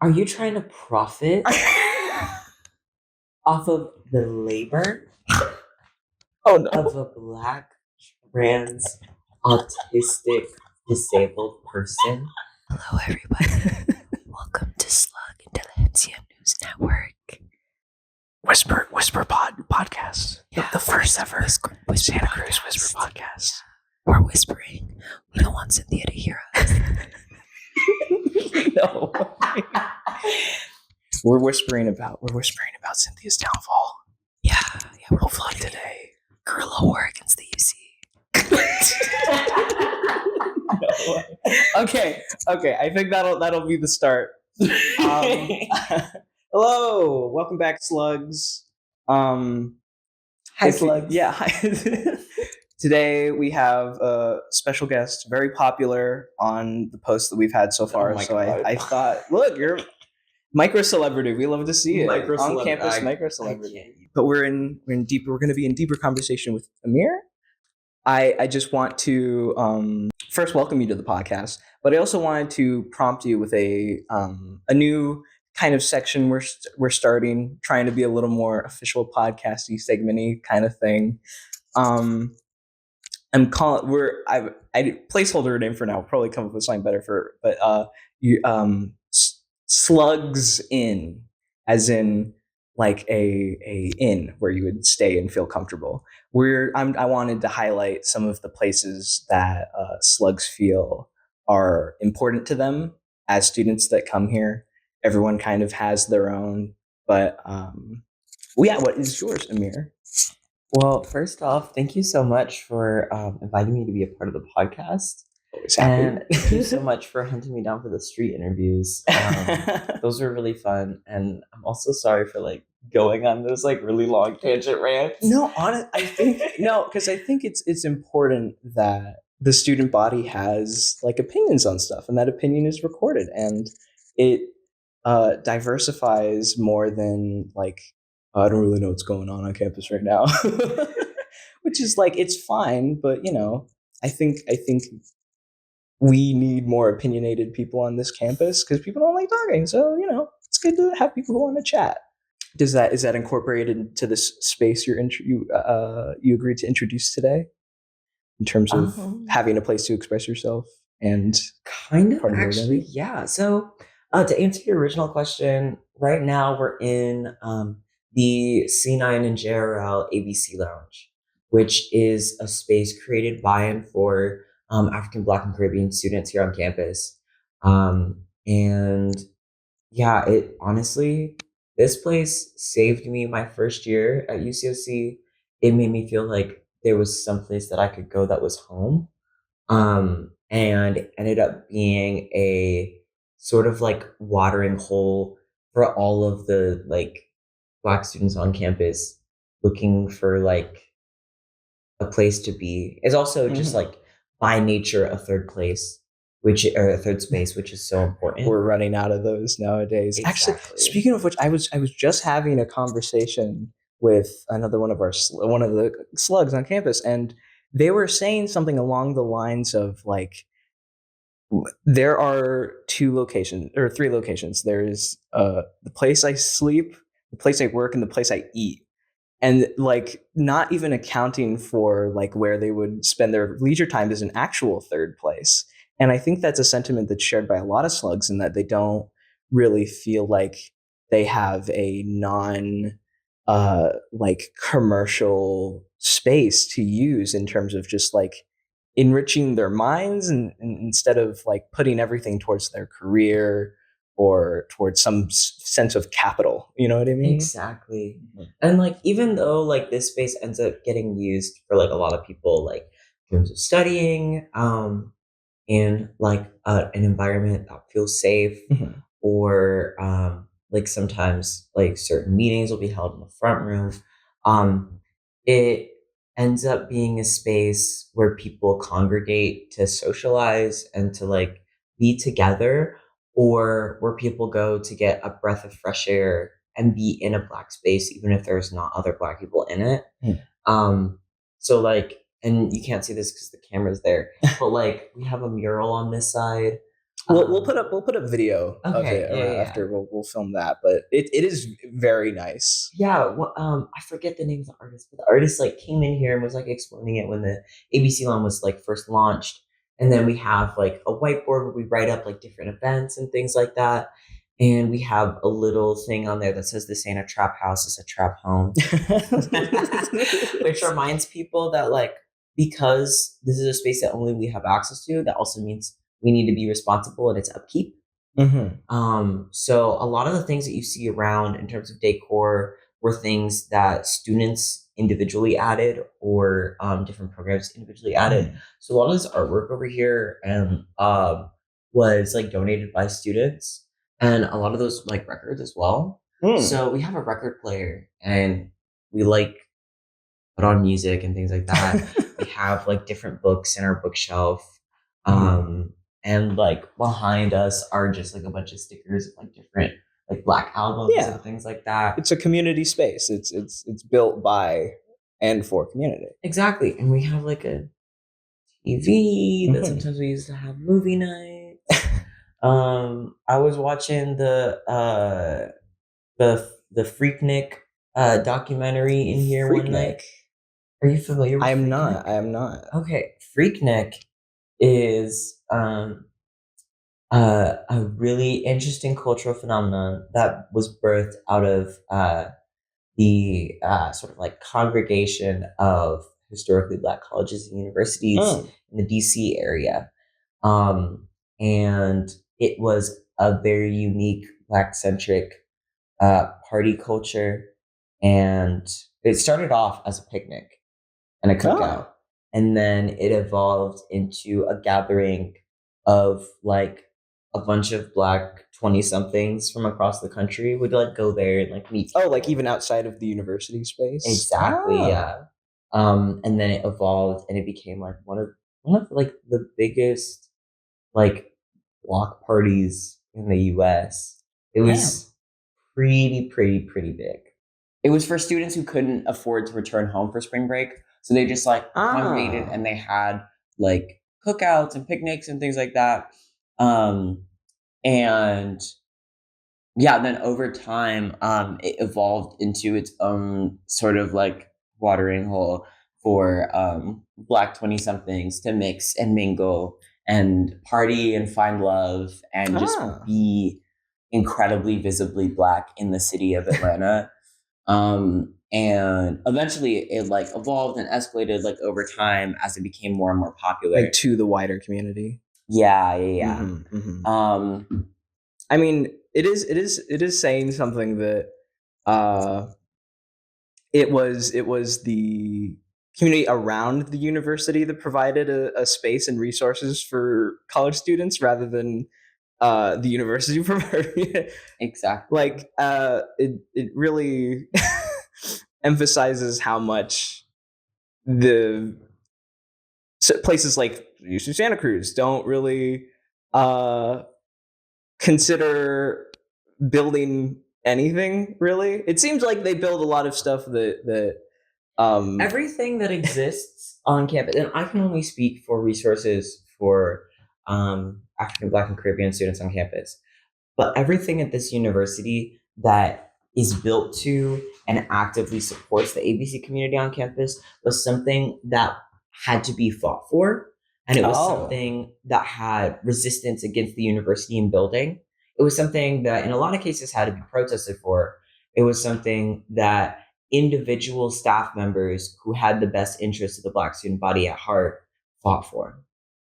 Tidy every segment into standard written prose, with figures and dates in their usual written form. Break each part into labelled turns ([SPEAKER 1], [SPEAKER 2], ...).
[SPEAKER 1] Are you trying to profit off of the labor
[SPEAKER 2] Oh
[SPEAKER 1] of
[SPEAKER 2] no.
[SPEAKER 1] a Black trans autistic disabled person? Hello, everybody. Welcome to Slug Intelligentsia News Network.
[SPEAKER 2] Whisper podcast.
[SPEAKER 1] Yeah,
[SPEAKER 2] The first ever
[SPEAKER 1] Whisper
[SPEAKER 2] Santa Cruz
[SPEAKER 1] podcast.
[SPEAKER 2] Whisper podcast.
[SPEAKER 1] We're whispering. We don't want Cynthia to hear us.
[SPEAKER 2] No. We're whispering about Cynthia's downfall.
[SPEAKER 1] Yeah, we're
[SPEAKER 2] Hopefully today.
[SPEAKER 1] guerrilla war against the UC.
[SPEAKER 2] No way. Okay. I think that'll be the start. Hello, welcome back, slugs.
[SPEAKER 1] Hi, slugs.
[SPEAKER 2] Yeah, hi. Today we have a special guest, very popular on the posts that we've had so far.
[SPEAKER 1] Oh my
[SPEAKER 2] so
[SPEAKER 1] God.
[SPEAKER 2] I thought, look, you're micro celebrity. We love to see it on campus. Micro celebrity. But we're in deeper. We're going to be in deeper conversation with Aamir. I just want to first welcome you to the podcast, but I also wanted to prompt you with a new kind of section we're starting, trying to be a little more official podcasty segmenty kind of thing. I'm calling I placeholder name for now. We'll probably come up with something better Slugs Inn, as in like a inn where you would stay and feel comfortable. I wanted to highlight some of the places that slugs feel are important to them as students that come here. Everyone kind of has their own, but what is yours, Aamir?
[SPEAKER 1] Well, first off, thank you so much for inviting me to be a part of the podcast.
[SPEAKER 2] Always happy.
[SPEAKER 1] And thank you so much for hunting me down for the street interviews. Those were really fun. And I'm also sorry for going on this really long tangent rant.
[SPEAKER 2] No, I think because I think it's important that the student body has opinions on stuff, and that opinion is recorded, and it diversifies more than I don't really know what's going on campus right now, which is it's fine, but I think we need more opinionated people on this campus because people don't like talking. So it's good to have people who want to chat. Is that incorporated into this space you agreed to introduce today, in terms of having a place to express yourself and
[SPEAKER 1] kind of actually, yeah. So to answer your original question, right now we're in the C9 and JRL ABC Lounge, which is a space created by and for African, Black, and Caribbean students here on campus. And yeah, it honestly, this place saved me my first year at UCSC. It made me feel like there was some place that I could go that was home. And it ended up being a sort of watering hole for all of the Black students on campus looking for a place to be. It's also just by nature a third place, or a third space, which is so important.
[SPEAKER 2] We're running out of those nowadays.
[SPEAKER 1] Exactly.
[SPEAKER 2] Actually, speaking of which, I was just having a conversation with another one of the slugs on campus, and they were saying something along the lines of there are three locations. There's the place I sleep, the place I work, and the place I eat. And not even accounting for where they would spend their leisure time is an actual third place. And I think that's a sentiment that's shared by a lot of slugs, in that they don't really feel like they have a non commercial space to use in terms of just enriching their minds, and instead of putting everything towards their career or towards some sense of capital. You know what I mean?
[SPEAKER 1] Exactly. And even though this space ends up getting used for a lot of people in terms of studying, in an environment that feels safe, or sometimes certain meetings will be held in the front room, it ends up being a space where people congregate to socialize and to be together, or where people go to get a breath of fresh air and be in a Black space, even if there's not other Black people in it. So and you can't see this because the camera's there, but we have a mural on this side
[SPEAKER 2] We'll put up video of
[SPEAKER 1] Okay,
[SPEAKER 2] it
[SPEAKER 1] yeah,
[SPEAKER 2] around
[SPEAKER 1] yeah.
[SPEAKER 2] after we'll film that, but it is very nice.
[SPEAKER 1] Yeah, well, I forget the name of the artist, but the artist like came in here and was like explaining it when the ABC line was like first launched. And then we have like a whiteboard where we write up like different events and things like that. And we have a little thing on there that says this ain't a trap house, it's a trap home. Which reminds people that like because this is a space that only we have access to, that also means we need to be responsible in its upkeep.
[SPEAKER 2] Mhm.
[SPEAKER 1] So a lot of the things that you see around in terms of decor were things that students individually added or different programs individually added.
[SPEAKER 2] Mhm.
[SPEAKER 1] So a lot of this artwork over here was like donated by students and a lot of those like records as well.
[SPEAKER 2] Mm.
[SPEAKER 1] So we have a record player and we like put on music and things like that. We have like different books in our bookshelf.
[SPEAKER 2] Mhm.
[SPEAKER 1] Um, and like behind us are just like a bunch of stickers of like different like black albums
[SPEAKER 2] Yeah,
[SPEAKER 1] and things like that.
[SPEAKER 2] it's a community space. It's built by and for community.
[SPEAKER 1] Exactly. And we have like a TV that
[SPEAKER 2] Mhm.
[SPEAKER 1] sometimes we used to have movie nights. I was watching the Freaknik documentary in here one
[SPEAKER 2] Freaknik.
[SPEAKER 1] night. Are you familiar
[SPEAKER 2] I
[SPEAKER 1] with
[SPEAKER 2] am
[SPEAKER 1] Freaknik?
[SPEAKER 2] not. I am not.
[SPEAKER 1] Okay, Freaknik is a really interesting cultural phenomenon that was birthed out of the sort of like congregation of historically Black colleges and universities
[SPEAKER 2] Mm.
[SPEAKER 1] in the DC area. Um, and it was a very unique Black centric party culture. And it started off as a picnic and a cookout.
[SPEAKER 2] Oh.
[SPEAKER 1] And then it evolved into a gathering of like a bunch of Black 20 somethings from across the country would like go there and like meet
[SPEAKER 2] Oh, like
[SPEAKER 1] people.
[SPEAKER 2] even outside of the university space?
[SPEAKER 1] Exactly,
[SPEAKER 2] Ah.
[SPEAKER 1] yeah. And then it evolved and it became like one of like the biggest like block parties in the US. It
[SPEAKER 2] Damn.
[SPEAKER 1] was pretty big. It was for students who couldn't afford to return home for spring break. So they just like congregated
[SPEAKER 2] Ah.
[SPEAKER 1] and they had like cookouts and picnics and things like that. And yeah, then over time, it evolved into its own sort of like watering hole for Black 20 somethings to mix and mingle and party and find love and just
[SPEAKER 2] Ah.
[SPEAKER 1] be incredibly visibly Black in the city of Atlanta. And eventually it like evolved and escalated like over time as it became more and more popular.
[SPEAKER 2] Like to the wider community.
[SPEAKER 1] Yeah, yeah,
[SPEAKER 2] Mhm. Mhm.
[SPEAKER 1] yeah.
[SPEAKER 2] I mean, it is saying something that uh it was the community around the university that provided a space and resources for college students rather than the university provided.
[SPEAKER 1] Exactly.
[SPEAKER 2] Like it really emphasizes how much the places like UC Santa Cruz don't really uh consider building anything really. It seems like they build a lot of stuff that
[SPEAKER 1] Everything that exists on campus, and I can only speak for resources for African, Black, and Caribbean students on campus, but everything at this university that is built to and actively supports the ABC community on campus was something that had to be fought for. And it was
[SPEAKER 2] oh
[SPEAKER 1] something that had resistance against the university in building. It was something that, in a lot of cases, had to be protested for. It was something that individual staff members who had the best interests of the Black student body at heart fought for.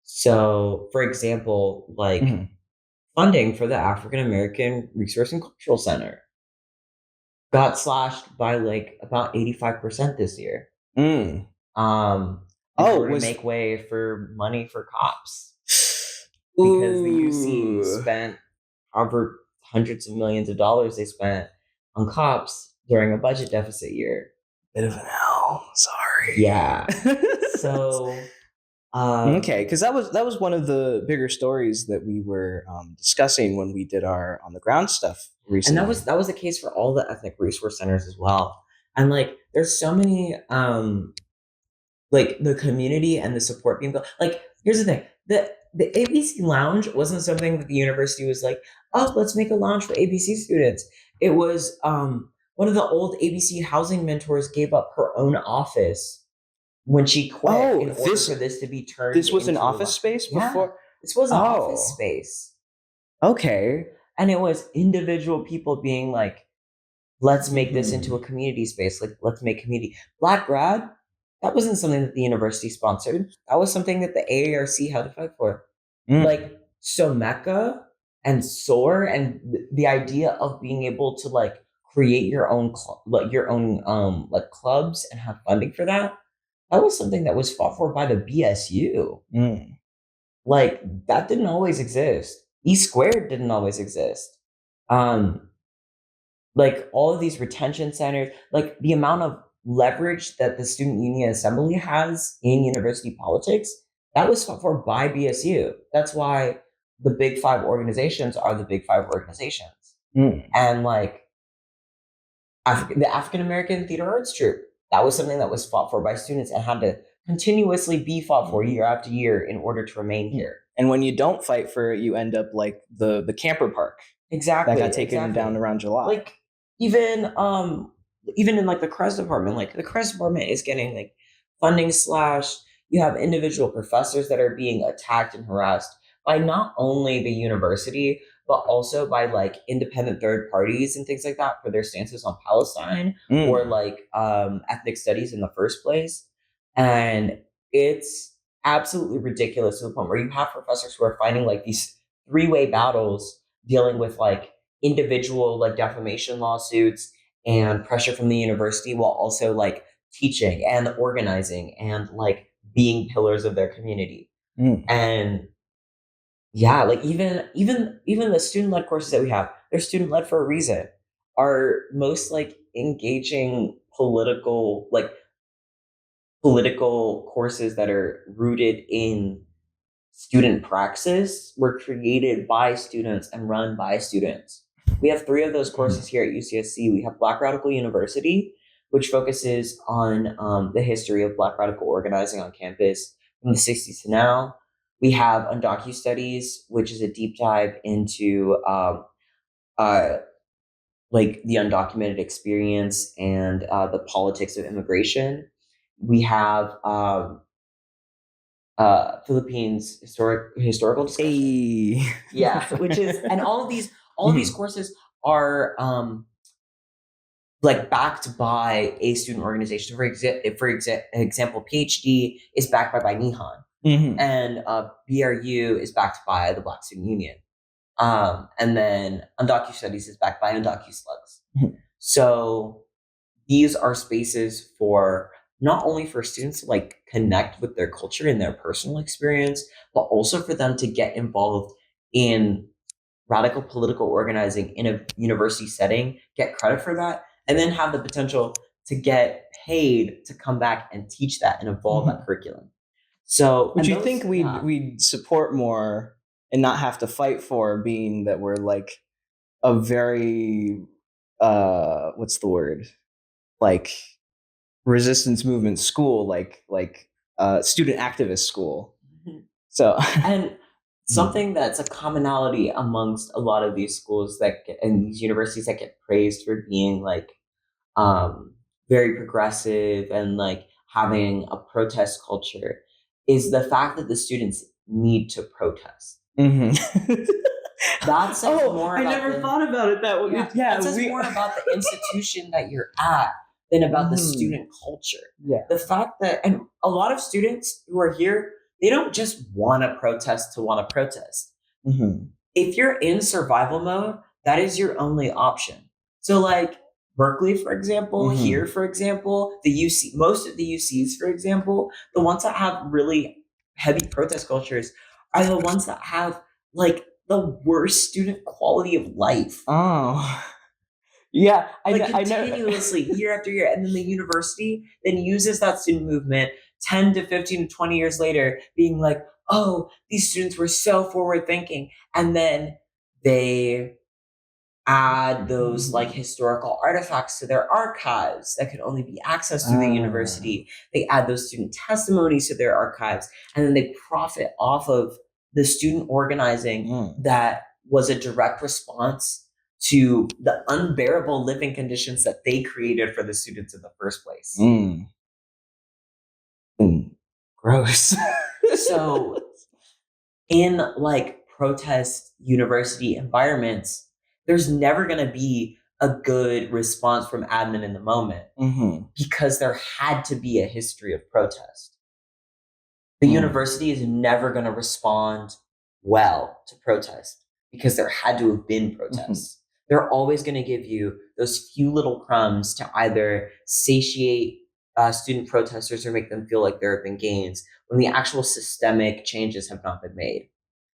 [SPEAKER 1] So, for example, like
[SPEAKER 2] mhm.
[SPEAKER 1] funding for the African American Resource and Cultural Center got slashed by like about 85% this year.
[SPEAKER 2] Mm.
[SPEAKER 1] In
[SPEAKER 2] Oh,
[SPEAKER 1] order to
[SPEAKER 2] was
[SPEAKER 1] make way for money for cops. Because the UC
[SPEAKER 2] ooh,
[SPEAKER 1] spent however hundreds of millions of dollars they spent on cops during a budget deficit year.
[SPEAKER 2] bit of an L. Sorry.
[SPEAKER 1] Yeah. So
[SPEAKER 2] Okay, because that was one of the bigger stories that we were discussing when we did our on the ground stuff
[SPEAKER 1] and that
[SPEAKER 2] recently.
[SPEAKER 1] was the case for all the ethnic resource centers as well. And like there's so many like the community and the support being built. Like here's the thing. the ABC Lounge wasn't something that the university was like, oh, let's make a lounge for ABC students. It was one of the old ABC housing mentors gave up her own office when she quit
[SPEAKER 2] Oh,
[SPEAKER 1] in order for this to be turned
[SPEAKER 2] this was an
[SPEAKER 1] into a
[SPEAKER 2] office
[SPEAKER 1] lounge.
[SPEAKER 2] space
[SPEAKER 1] Yeah,
[SPEAKER 2] before.
[SPEAKER 1] this was an office
[SPEAKER 2] Oh,
[SPEAKER 1] space.
[SPEAKER 2] okay.
[SPEAKER 1] And it was individual people being like, let's make this into a
[SPEAKER 2] Mhm.
[SPEAKER 1] community space. Like, let's make community. Black grad, that wasn't something that the university sponsored. That was something that the AARC had to fight for.
[SPEAKER 2] Mm.
[SPEAKER 1] Like, so Mecca and SOAR and the idea of being able to like create your own like your own like clubs and have funding for that, that was something that was fought for by the BSU.
[SPEAKER 2] Mm.
[SPEAKER 1] Like that didn't always exist. E squared didn't always exist. Um, like all of these retention centers, like the amount of leverage that the student union assembly has in university politics, that was fought for by BSU. That's why the big five organizations are the big five organizations.
[SPEAKER 2] Mm.
[SPEAKER 1] And like the African American Theater Arts Troupe, that was something that was fought for by students and had to continuously be fought for year after year in order to remain here.
[SPEAKER 2] And when you don't fight for it, you end up like the camper park
[SPEAKER 1] Exactly.
[SPEAKER 2] that got taken down around July.
[SPEAKER 1] Like even even in like the CRES department, like the CRES department is getting like funding slashed. You have individual professors that are being attacked and harassed by not only the university, but also by like independent third parties and things like that for their stances on Palestine or
[SPEAKER 2] Mm.
[SPEAKER 1] like ethnic studies in the first place. And it's absolutely ridiculous to the point where you have professors who are fighting like these three-way battles dealing with like individual like defamation lawsuits and pressure from the university while also like teaching and organizing and like being pillars of their community.
[SPEAKER 2] Mm.
[SPEAKER 1] And yeah, like even the student led courses that we have, they're student led for a reason. Our most like engaging political courses that are rooted in student praxis were created by students and run by students. We have three of those courses here at UCSC. We have Black Radical University, which focuses on the history of Black radical organizing on campus from the 60s to now. We have Undocu Studies, which is a deep dive into uh, like the undocumented experience and the politics of immigration. We have Philippines historical discussion.
[SPEAKER 2] Hey.
[SPEAKER 1] Yeah, which is and all of these courses are like backed by a student organization. For example, PhD is backed by Nihon, and BRU is backed by the Black Student Union, and then Undocu Studies is backed by Undocu Slugs. So these are spaces for not only for students to like connect with their culture and their personal experience, but also for them to get involved in radical political organizing in a university setting, get credit for that, and then have the potential to get paid to come back and teach that and evolve that curriculum. So,
[SPEAKER 2] Would you think we'd support more and not have to fight for, being that we're like a very what's the word, like resistance movement school, like student activist school. So
[SPEAKER 1] and something that's a commonality amongst a lot of these schools and these universities that get praised for being like very progressive and like having a protest culture is the fact that the students need to protest. That says more
[SPEAKER 2] I
[SPEAKER 1] about
[SPEAKER 2] never thought about it that way.
[SPEAKER 1] that says more about the institution that you're at than about the student culture.
[SPEAKER 2] Yeah.
[SPEAKER 1] The fact that, and a lot of students who are here, they don't just want to protest to want to protest. If you're in survival mode, that is your only option. So like Berkeley, for example, here, for example, the UC, most of the UCs, for example, the ones that have really heavy protest cultures are the ones that have like the worst student quality of life.
[SPEAKER 2] Oh. Yeah,
[SPEAKER 1] like continuously year after year. And then the university then uses that student movement 10 to 15 to 20 years later, being like, oh, these students were so forward thinking. And then they add those like historical artifacts to their archives that could only be accessed through the university. They add those student testimonies to their archives, and then they profit off of the student organizing that was a direct response to the unbearable living conditions that they created for the students in the first place.
[SPEAKER 2] Gross.
[SPEAKER 1] So in like protest university environments, there's never going to be a good response from admin in the moment because there had to be a history of protest. The university is never going to respond well to protest because there had to have been protests. They're always going to give you those few little crumbs to either satiate student protesters or make them feel like there have been gains when the actual systemic changes have not been made.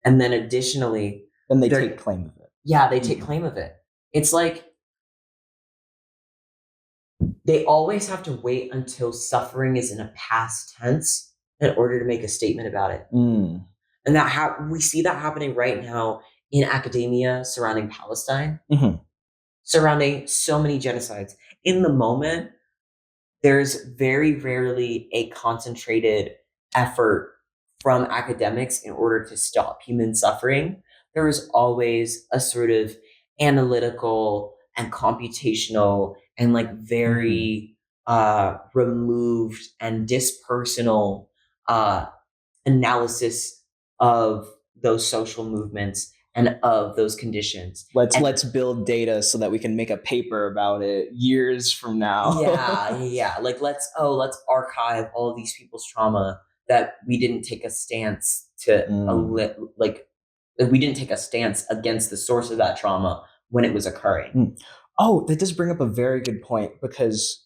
[SPEAKER 1] And then additionally,
[SPEAKER 2] then they take claim of it.
[SPEAKER 1] Yeah, they take claim of it. It's like they always have to wait until suffering is in a past tense in order to make a statement about it. And we see that happening right now in academia surrounding Palestine, surrounding so many genocides. In the moment, there's very rarely a concentrated effort from academics in order to stop human suffering. There is always a sort of analytical and computational and like very removed and dispersonal analysis of those social movements and of those conditions.
[SPEAKER 2] Let's build data so that we can make a paper about it years from now.
[SPEAKER 1] Yeah. Like let's archive all of these people's trauma that we didn't take a stance to we didn't take a stance against the source of that trauma when it was occurring.
[SPEAKER 2] Oh, that does bring up a very good point because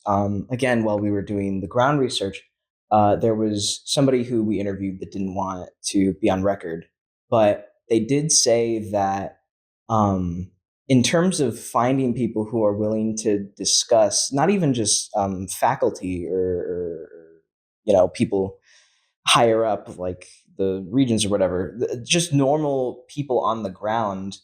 [SPEAKER 2] again, while we were doing the ground research, there was somebody who we interviewed that didn't want to be on record, but they did say that in terms of finding people who are willing to discuss, not even just faculty or people higher up like the regions or whatever, just normal people on the ground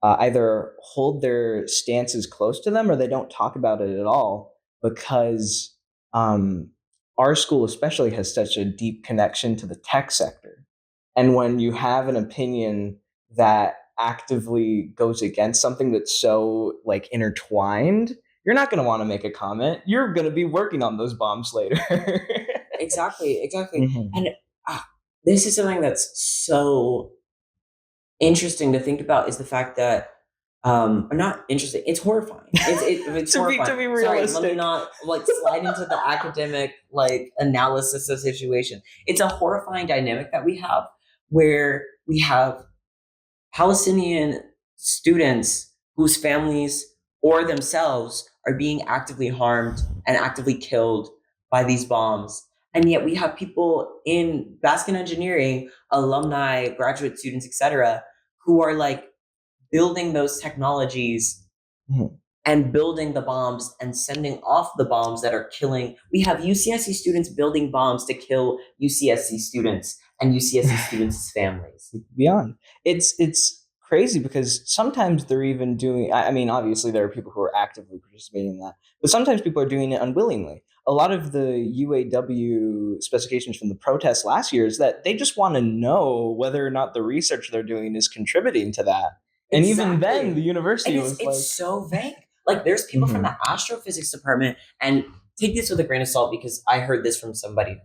[SPEAKER 2] either hold their stances close to them or they don't talk about it at all because our school especially has such a deep connection to the tech sector. And when you have an opinion that actively goes against something that's so like intertwined, you're not going to want to make a comment. You're going to be working on those bombs later.
[SPEAKER 1] Exactly. And this is something that's so interesting to think about is the fact that not interesting. It's horrifying. It's horrifying.
[SPEAKER 2] To be realistic.
[SPEAKER 1] Sorry, let me not like slide into the academic like analysis of the situation. It's a horrifying dynamic that we have where we have Palestinian students whose families or themselves are being actively harmed and actively killed by these bombs. And yet we have people in Baskin engineering, alumni, graduate students, etc., who are like building those technologies and building the bombs and sending off the bombs that are killing. We have UCSC students building bombs to kill UCSC students and UCSC students' families.
[SPEAKER 2] Beyond. It's crazy because sometimes they're even doing, I mean, obviously there are people who are actively participating in that, but sometimes people are doing it unwillingly. A lot of the UAW specifications from the protests last year is that they just want to know whether or not the research they're doing is contributing to that. And even then, the university was like...
[SPEAKER 1] It's so vague. Like, there's people from the astrophysics department, and take this with a grain of salt because I heard this from somebody.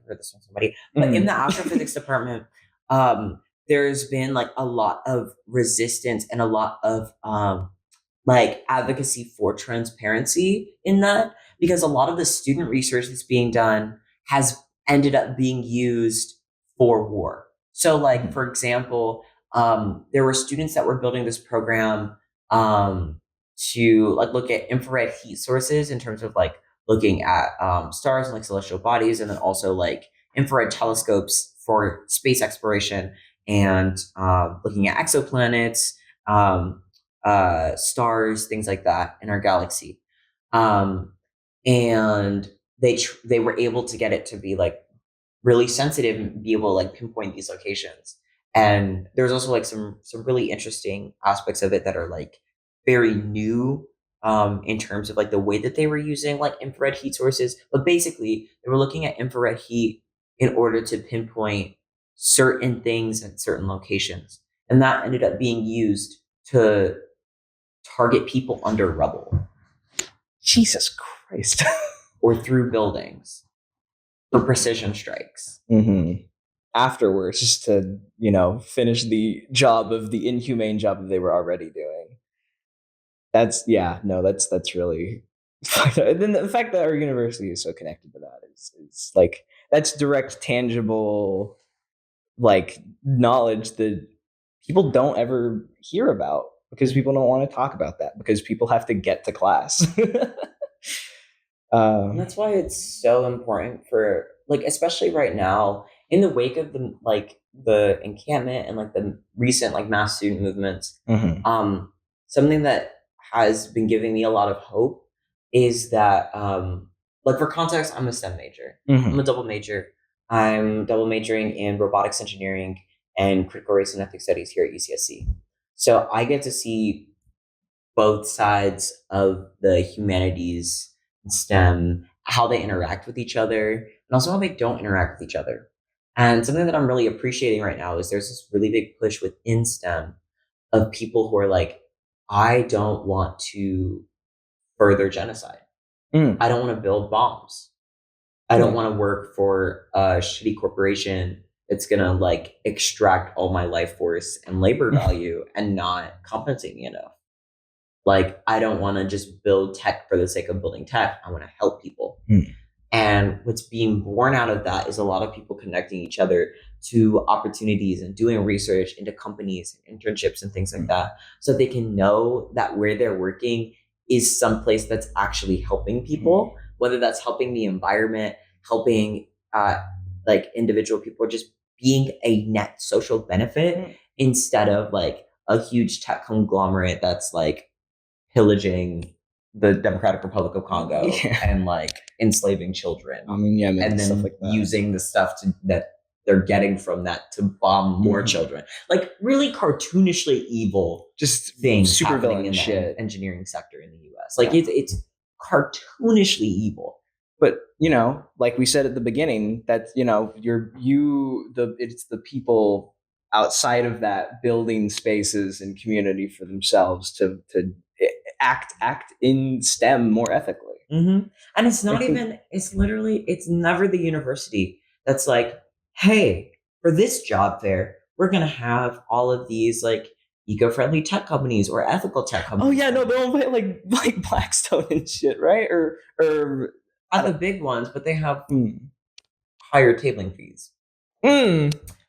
[SPEAKER 1] But in the astrophysics department, there's been like a lot of resistance and a lot of like advocacy for transparency in that, because a lot of the student research that's being done has ended up being used for war. So, like, for example, there were students that were building this program to like look at infrared heat sources in terms of like looking at stars and like celestial bodies, and then also like infrared telescopes for space exploration and looking at exoplanets, stars, things like that in our galaxy. And they were able to get it to be like really sensitive and be able to like pinpoint these locations. And there's also like some really interesting aspects of it that are like very new in terms of like the way that they were using like infrared heat sources. But basically, they were looking at infrared heat in order to pinpoint certain things at certain locations. And that ended up being used to target people under rubble.
[SPEAKER 2] Jesus Christ.
[SPEAKER 1] Or through buildings for precision strikes.
[SPEAKER 2] Mm-hmm. Afterwards, just to, finish the job of the inhumane job that they were already doing. That's really and then the fact that our university is so connected to that is like, that's direct, tangible, like, knowledge that people don't ever hear about, because people don't want to talk about that, because people have to get to class.
[SPEAKER 1] And that's why it's so important for, like, especially right now in the wake of the encampment and like the recent like mass student movements. Something that has been giving me a lot of hope is that, like, for context, I'm a STEM major. I'm a double major. I'm double majoring in robotics engineering and critical race and ethnic studies here at UCSC. So I get to see both sides of the humanities and STEM, how they interact with each other, and also how they don't interact with each other. And something that I'm really appreciating right now is there's this really big push within STEM of people who are like, I don't want to further genocide. I don't want to build bombs. I don't want to work for a shitty corporation that's going to like extract all my life force and labor value and not compensate me enough. Like, I don't want to just build tech for the sake of building tech. I want to help people. And what's being born out of that is a lot of people connecting each other to opportunities and doing research into companies and internships and things like that, so they can know that where they're working is someplace that's actually helping people, whether that's helping the environment, helping like individual people, or just being a net social benefit instead of like a huge tech conglomerate that's like pillaging the Democratic Republic of Congo and like enslaving children.
[SPEAKER 2] Yemen
[SPEAKER 1] and then
[SPEAKER 2] stuff like that.
[SPEAKER 1] using the stuff that they're getting from that to bomb more children. Like, really cartoonishly evil,
[SPEAKER 2] just
[SPEAKER 1] things
[SPEAKER 2] super
[SPEAKER 1] happening
[SPEAKER 2] villain
[SPEAKER 1] in
[SPEAKER 2] shit.
[SPEAKER 1] the engineering sector in the US. Like, it's cartoonishly evil.
[SPEAKER 2] But like we said at the beginning, that it's the people outside of that building spaces and community for themselves to act in STEM more ethically.
[SPEAKER 1] And it's not it's never the university that's like, hey, for this job fair, we're going to have all of these like eco-friendly tech companies or ethical tech companies.
[SPEAKER 2] Oh yeah, no, they'll invite like Blackstone and shit, right? Or
[SPEAKER 1] not the big ones, but they have higher tabling fees.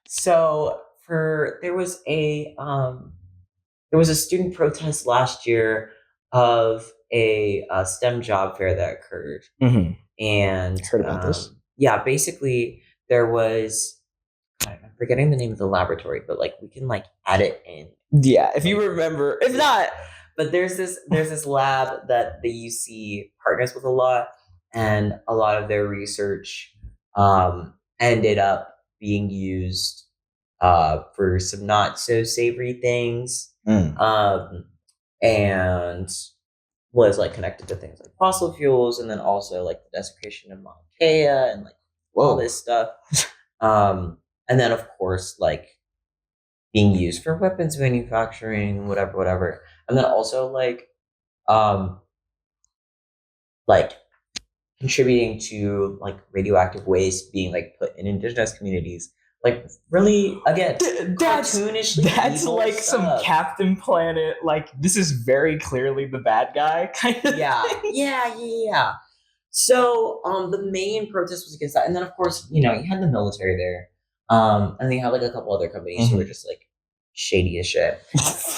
[SPEAKER 1] So there was a student protest last year of a STEM job fair that occurred. And
[SPEAKER 2] heard about this.
[SPEAKER 1] Yeah, basically there was, I'm forgetting the name of the laboratory, but like we can like add it in.
[SPEAKER 2] Yeah, if you remember. If not,
[SPEAKER 1] but there's this lab that the UC partners with a lot, and a lot of their research ended up being used for some not so savory things, and was like connected to things like fossil fuels, and then also like the desecration of monkaS and like all this stuff. And then of course like being used for weapons manufacturing, whatever. And then also like contributing to like radioactive waste being like put in indigenous communities. Like, really, again,
[SPEAKER 2] that's like stuff. Some Captain Planet, like, this is very clearly the bad guy kind of thing.
[SPEAKER 1] Yeah. So the main protest was against that. And then of course, you had the military there. And then you had like a couple other companies who were just like shady as shit.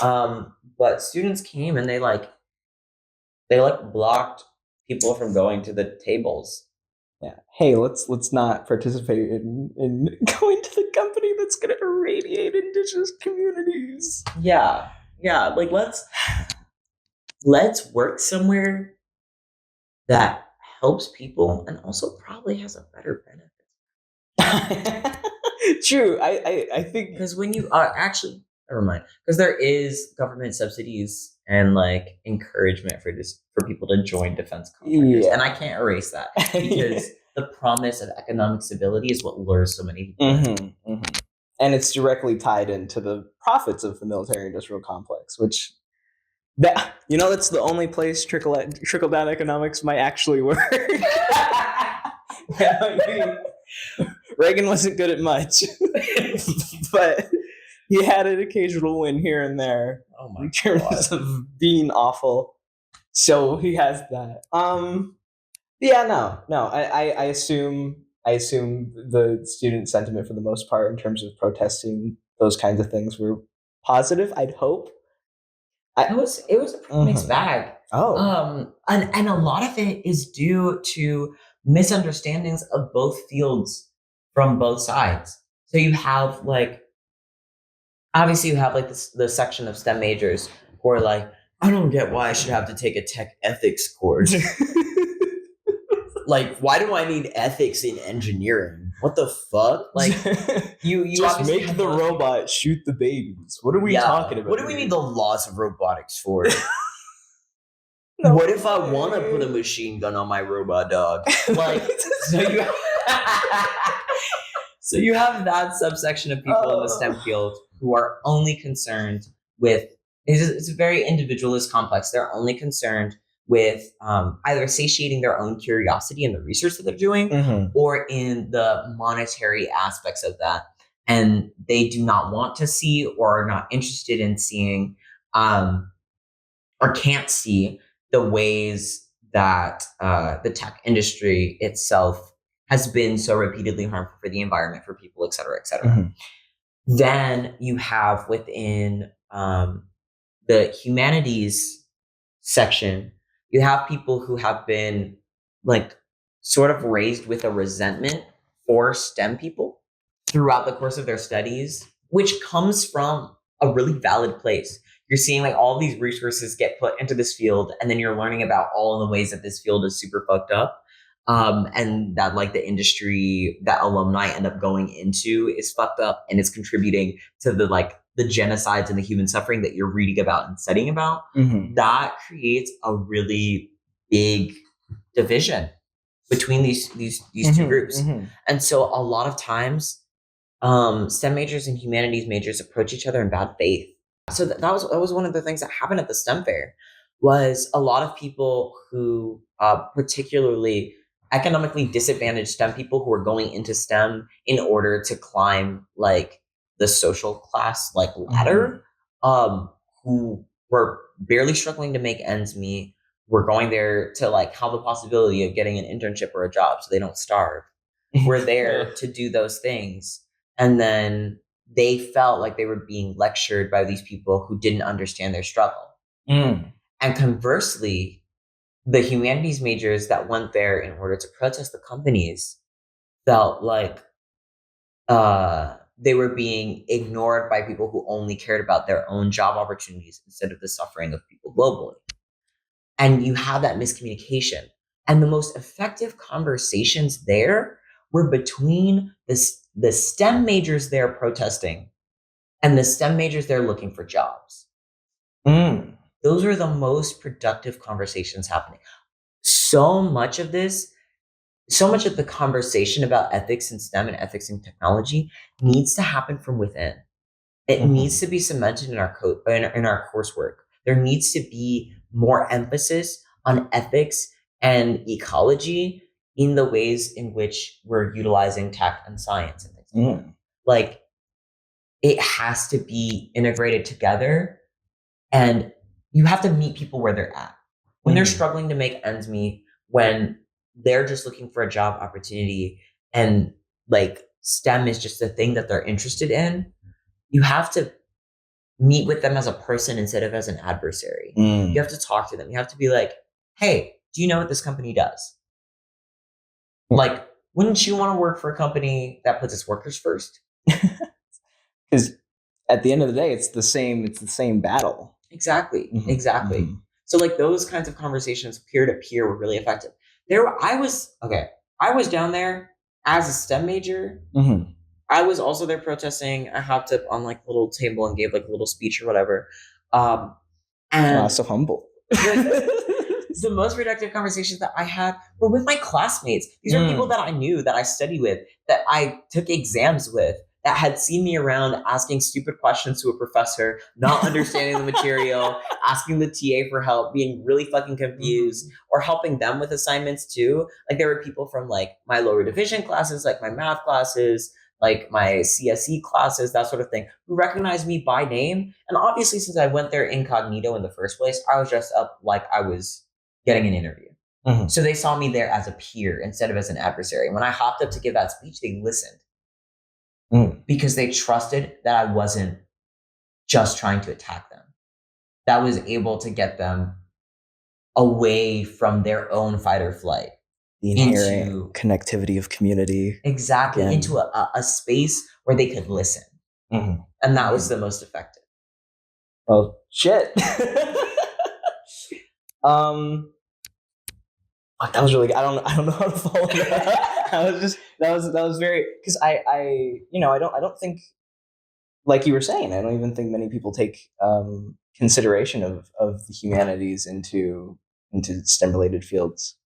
[SPEAKER 1] But students came and they blocked people from going to the tables.
[SPEAKER 2] Yeah. Hey, let's not participate in going to the company that's going to irradiate indigenous communities.
[SPEAKER 1] Yeah. Like, let's work somewhere that helps people and also probably has a better benefit.
[SPEAKER 2] True. I think
[SPEAKER 1] because when you are actually, never mind, because there is government subsidies and like encouragement for people to join defense contractors, and I can't erase that because the promise of economic stability is what lures so many people.
[SPEAKER 2] and it's directly tied into the profits of the military-industrial complex, which that's the only place trickle-down economics might actually work. Reagan wasn't good at much, but he had an occasional win here and there in terms of being awful. So he has that. Yeah, no. I assume the student sentiment for the most part in terms of protesting those kinds of things were positive. I'd hope.
[SPEAKER 1] It was a pretty mixed bag.
[SPEAKER 2] Oh.
[SPEAKER 1] And a lot of it is due to misunderstandings of both fields from both sides. So you have like, obviously you have like the section of STEM majors who are like, I don't get why I should have to take a tech ethics course. Like, why do I need ethics in engineering? What the fuck? Like, you
[SPEAKER 2] just make the robot shoot the babies. What are we talking about?
[SPEAKER 1] What do we need the laws of robotics for? What if I want to put a machine gun on my robot dog? Like, so you have that subsection of people in the STEM field who are only concerned with, it's a very individualist complex. They're only concerned with either satiating their own curiosity in the research that they're doing or in the monetary aspects of that. And they do not want to see or are not interested in seeing or can't see the ways that the tech industry itself has been so repeatedly harmful for the environment, for people, et cetera, et cetera. Then you have within the humanities section, you have people who have been like sort of raised with a resentment for STEM people throughout the course of their studies, which comes from a really valid place. You're seeing like all these resources get put into this field, and then you're learning about all the ways that this field is super fucked up. And that like the industry that alumni end up going into is fucked up and is contributing to the genocides and the human suffering that you're reading about and studying about. That creates a really big division between these two groups. And so a lot of times STEM majors and humanities majors approach each other in bad faith. So that was one of the things that happened at the STEM fair, was a lot of people who particularly economically disadvantaged STEM people who were going into STEM in order to climb like the social class like ladder, who were barely struggling to make ends meet, were going there to like have the possibility of getting an internship or a job so they don't starve. We're there to do those things. And then they felt like they were being lectured by these people who didn't understand their struggle. And conversely, the humanities majors that went there in order to protest the companies felt like they were being ignored by people who only cared about their own job opportunities instead of the suffering of people globally. And you have that miscommunication. And the most effective conversations there were between the STEM majors there protesting and the STEM majors there looking for jobs. Those are the most productive conversations happening. So much of the conversation about ethics in STEM and ethics in technology needs to happen from within. It needs to be cemented in our coursework. There needs to be more emphasis on ethics and ecology in the ways in which we're utilizing tech and science and things. Like, it has to be integrated together, and you have to meet people where they're at. When they're struggling to make ends meet, when they're just looking for a job opportunity and like STEM is just the thing that they're interested in, you have to meet with them as a person instead of as an adversary. You have to talk to them. You have to be like, hey, do you know what this company does? Like, wouldn't you want to work for a company that puts its workers first?
[SPEAKER 2] Because at the end of the day, it's the same battle.
[SPEAKER 1] Exactly. So like those kinds of conversations peer to peer were really effective. I was down there as a STEM major. I was also there protesting. I hopped up on like a little table and gave like a little speech or whatever. And
[SPEAKER 2] so humble.
[SPEAKER 1] The most productive conversations that I had were with my classmates. These are people that I knew, that I studied with, that I took exams with, that had seen me around asking stupid questions to a professor, not understanding the material, asking the TA for help, being really fucking confused, or helping them with assignments too. Like there were people from like my lower division classes, like my math classes, like my CSE classes, that sort of thing, who recognized me by name. And obviously, since I went there incognito in the first place, I was dressed up like I was getting an interview. So they saw me there as a peer instead of as an adversary. When I hopped up to give that speech, they listened because they trusted that I wasn't just trying to attack them. That was able to get them away from their own fight or flight.
[SPEAKER 2] The inherent connectivity of community.
[SPEAKER 1] Exactly. Again. Into a space where they could listen. And that was the most effective.
[SPEAKER 2] Well, shit. That was really good. I don't know how to follow that. that was very, because I don't think, like you were saying, I don't even think many people take consideration of the humanities into STEM related fields.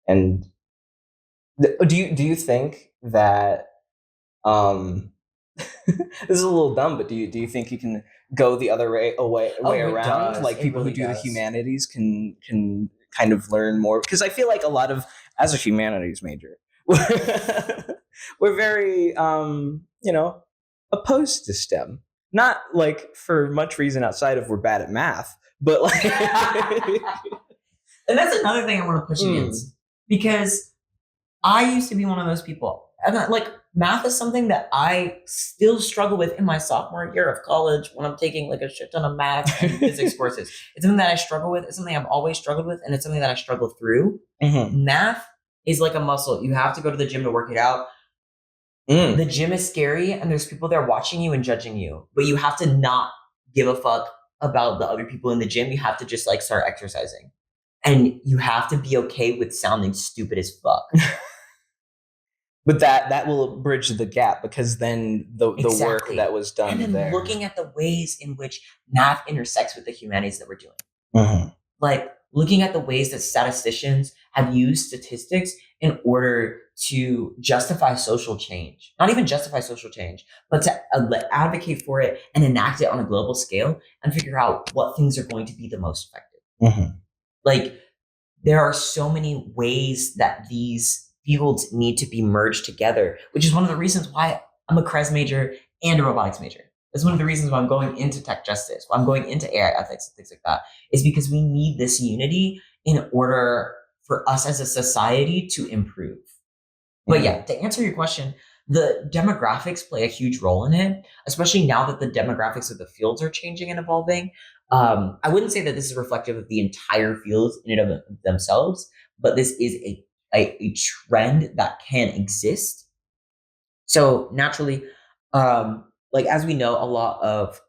[SPEAKER 2] And do you think that this is a little dumb, but do you think you can go the other way around? Like people who do the humanities can kind of learn more, because I feel like a lot of, as a humanities major, we're very opposed to STEM. Not like for much reason outside of we're bad at math, but like
[SPEAKER 1] and that's another thing I want to push against, because I used to be one of those people. And like math is something that I still struggle with in my sophomore year of college when I'm taking like a shit ton of math and physics courses. It's something that I struggle with. It's something I've always struggled with, and it's something that I struggle through. Math is like a muscle. You have to go to the gym to work it out. The gym is scary, and there's people there watching you and judging you, but you have to not give a fuck about the other people in the gym. You have to just like start exercising, and you have to be okay with sounding stupid as fuck.
[SPEAKER 2] But that will bridge the gap, because then the work that was done
[SPEAKER 1] and then
[SPEAKER 2] there.
[SPEAKER 1] Looking at the ways in which math intersects with the humanities that we're doing. Like looking at the ways that statisticians have used statistics in order to justify social change. Not even justify social change, but to advocate for it and enact it on a global scale and figure out what things are going to be the most effective. Like there are so many ways that these fields need to be merged together, which is one of the reasons why I'm a CRES major and a robotics major. That's one of the reasons why I'm going into tech justice, why I'm going into AI ethics and things like that, is because we need this unity in order for us as a society to improve. But yeah, to answer your question, the demographics play a huge role in it, especially now that the demographics of the fields are changing and evolving. I wouldn't say that this is reflective of the entire fields in and of themselves, but this is a trend that can exist. So naturally, like as we know, a lot of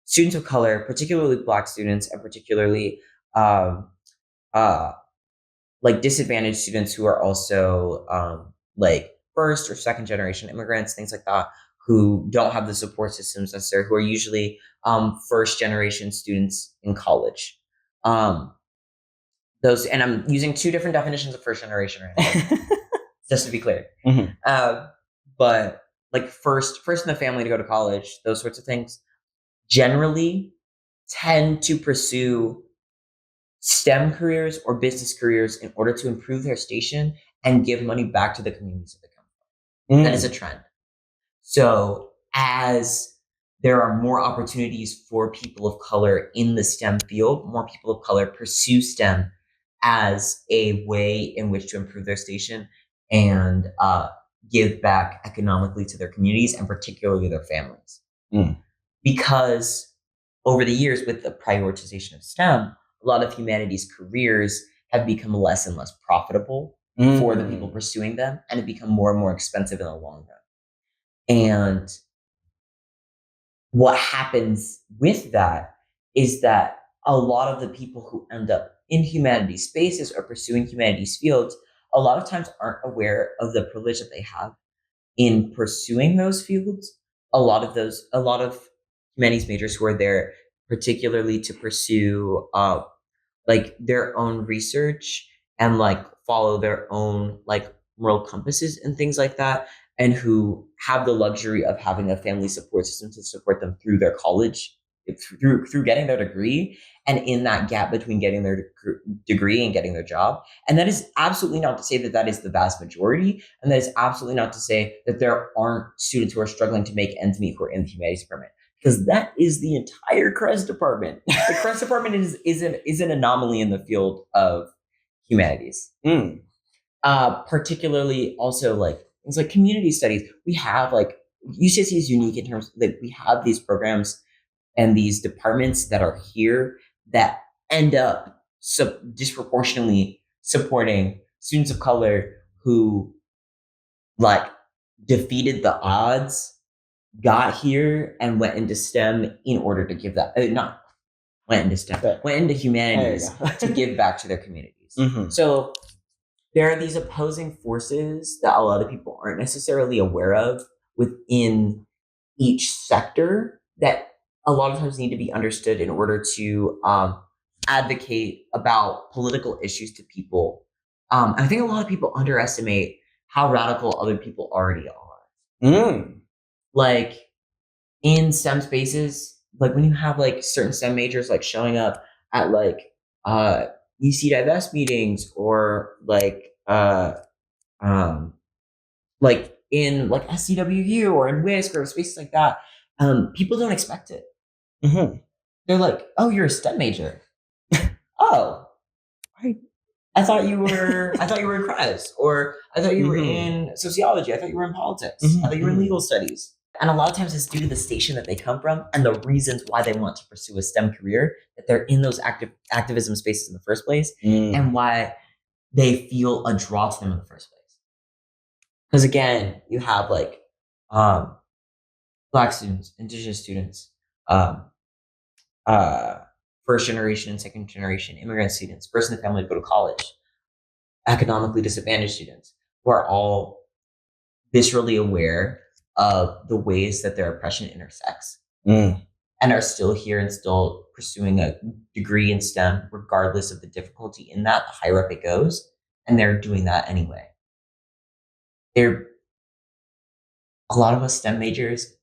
[SPEAKER 1] students of color, particularly Black students, and particularly like disadvantaged students who are also like first or second generation immigrants, things like that, who don't have the support systems necessary, who are usually first generation students in college. Those, and I'm using two different definitions of first generation right now, just to be clear. But like first in the family to go to college, those sorts of things, generally tend to pursue STEM careers or business careers in order to improve their station and give money back to the communities that they come from. That is a trend. So as there are more opportunities for people of color in the STEM field, more people of color pursue STEM as a way in which to improve their station and give back economically to their communities and particularly their families. Because over the years, with the prioritization of STEM, a lot of humanities careers have become less and less profitable for the people pursuing them, and have become more and more expensive in the long run. And what happens with that is that a lot of the people who end up in humanities spaces or pursuing humanities fields, a lot of times aren't aware of the privilege that they have in pursuing those fields. A lot of humanities majors who are there particularly to pursue like their own research and like follow their own like moral compasses and things like that, and who have the luxury of having a family support system to support them through their college, through getting their degree, and in that gap between getting their degree and getting their job. And that is absolutely not to say that that is the vast majority, and that is absolutely not to say that there aren't students who are struggling to make ends meet who are in the humanities department, because that is the entire CRES department. The CRES department is an anomaly in the field of humanities. Particularly also like things like community studies. We have like UCSC is unique in terms that we have these programs and these departments that are here that end up disproportionately supporting students of color who like defeated the odds, got here, and went into STEM in order to give that not went into STEM, went into humanities to give back to their communities. So there are these opposing forces that a lot of people aren't necessarily aware of within each sector that a lot of times need to be understood in order to advocate about political issues to people. I think a lot of people underestimate how radical other people already are. Like in STEM spaces, like when you have like certain STEM majors like showing up at like UC Divest meetings or like in like SCWU or in WISC or spaces like that, people don't expect it. They're like, "Oh, you're a STEM major." Oh, I thought you were in CRES, or I thought you were in sociology. I thought you were in politics. I thought you were in legal studies. And a lot of times it's due to the station that they come from and the reasons why they want to pursue a STEM career, that they're in those activism spaces in the first place, and why they feel a draw to them in the first place. Because again, you have like Black students, Indigenous students, first generation and second generation immigrant students, first in the family to go to college, economically disadvantaged students who are all viscerally aware of the ways that their oppression intersects and are still here and still pursuing a degree in STEM, regardless of the difficulty in that, the higher up it goes. And they're doing that anyway. A lot of us STEM majors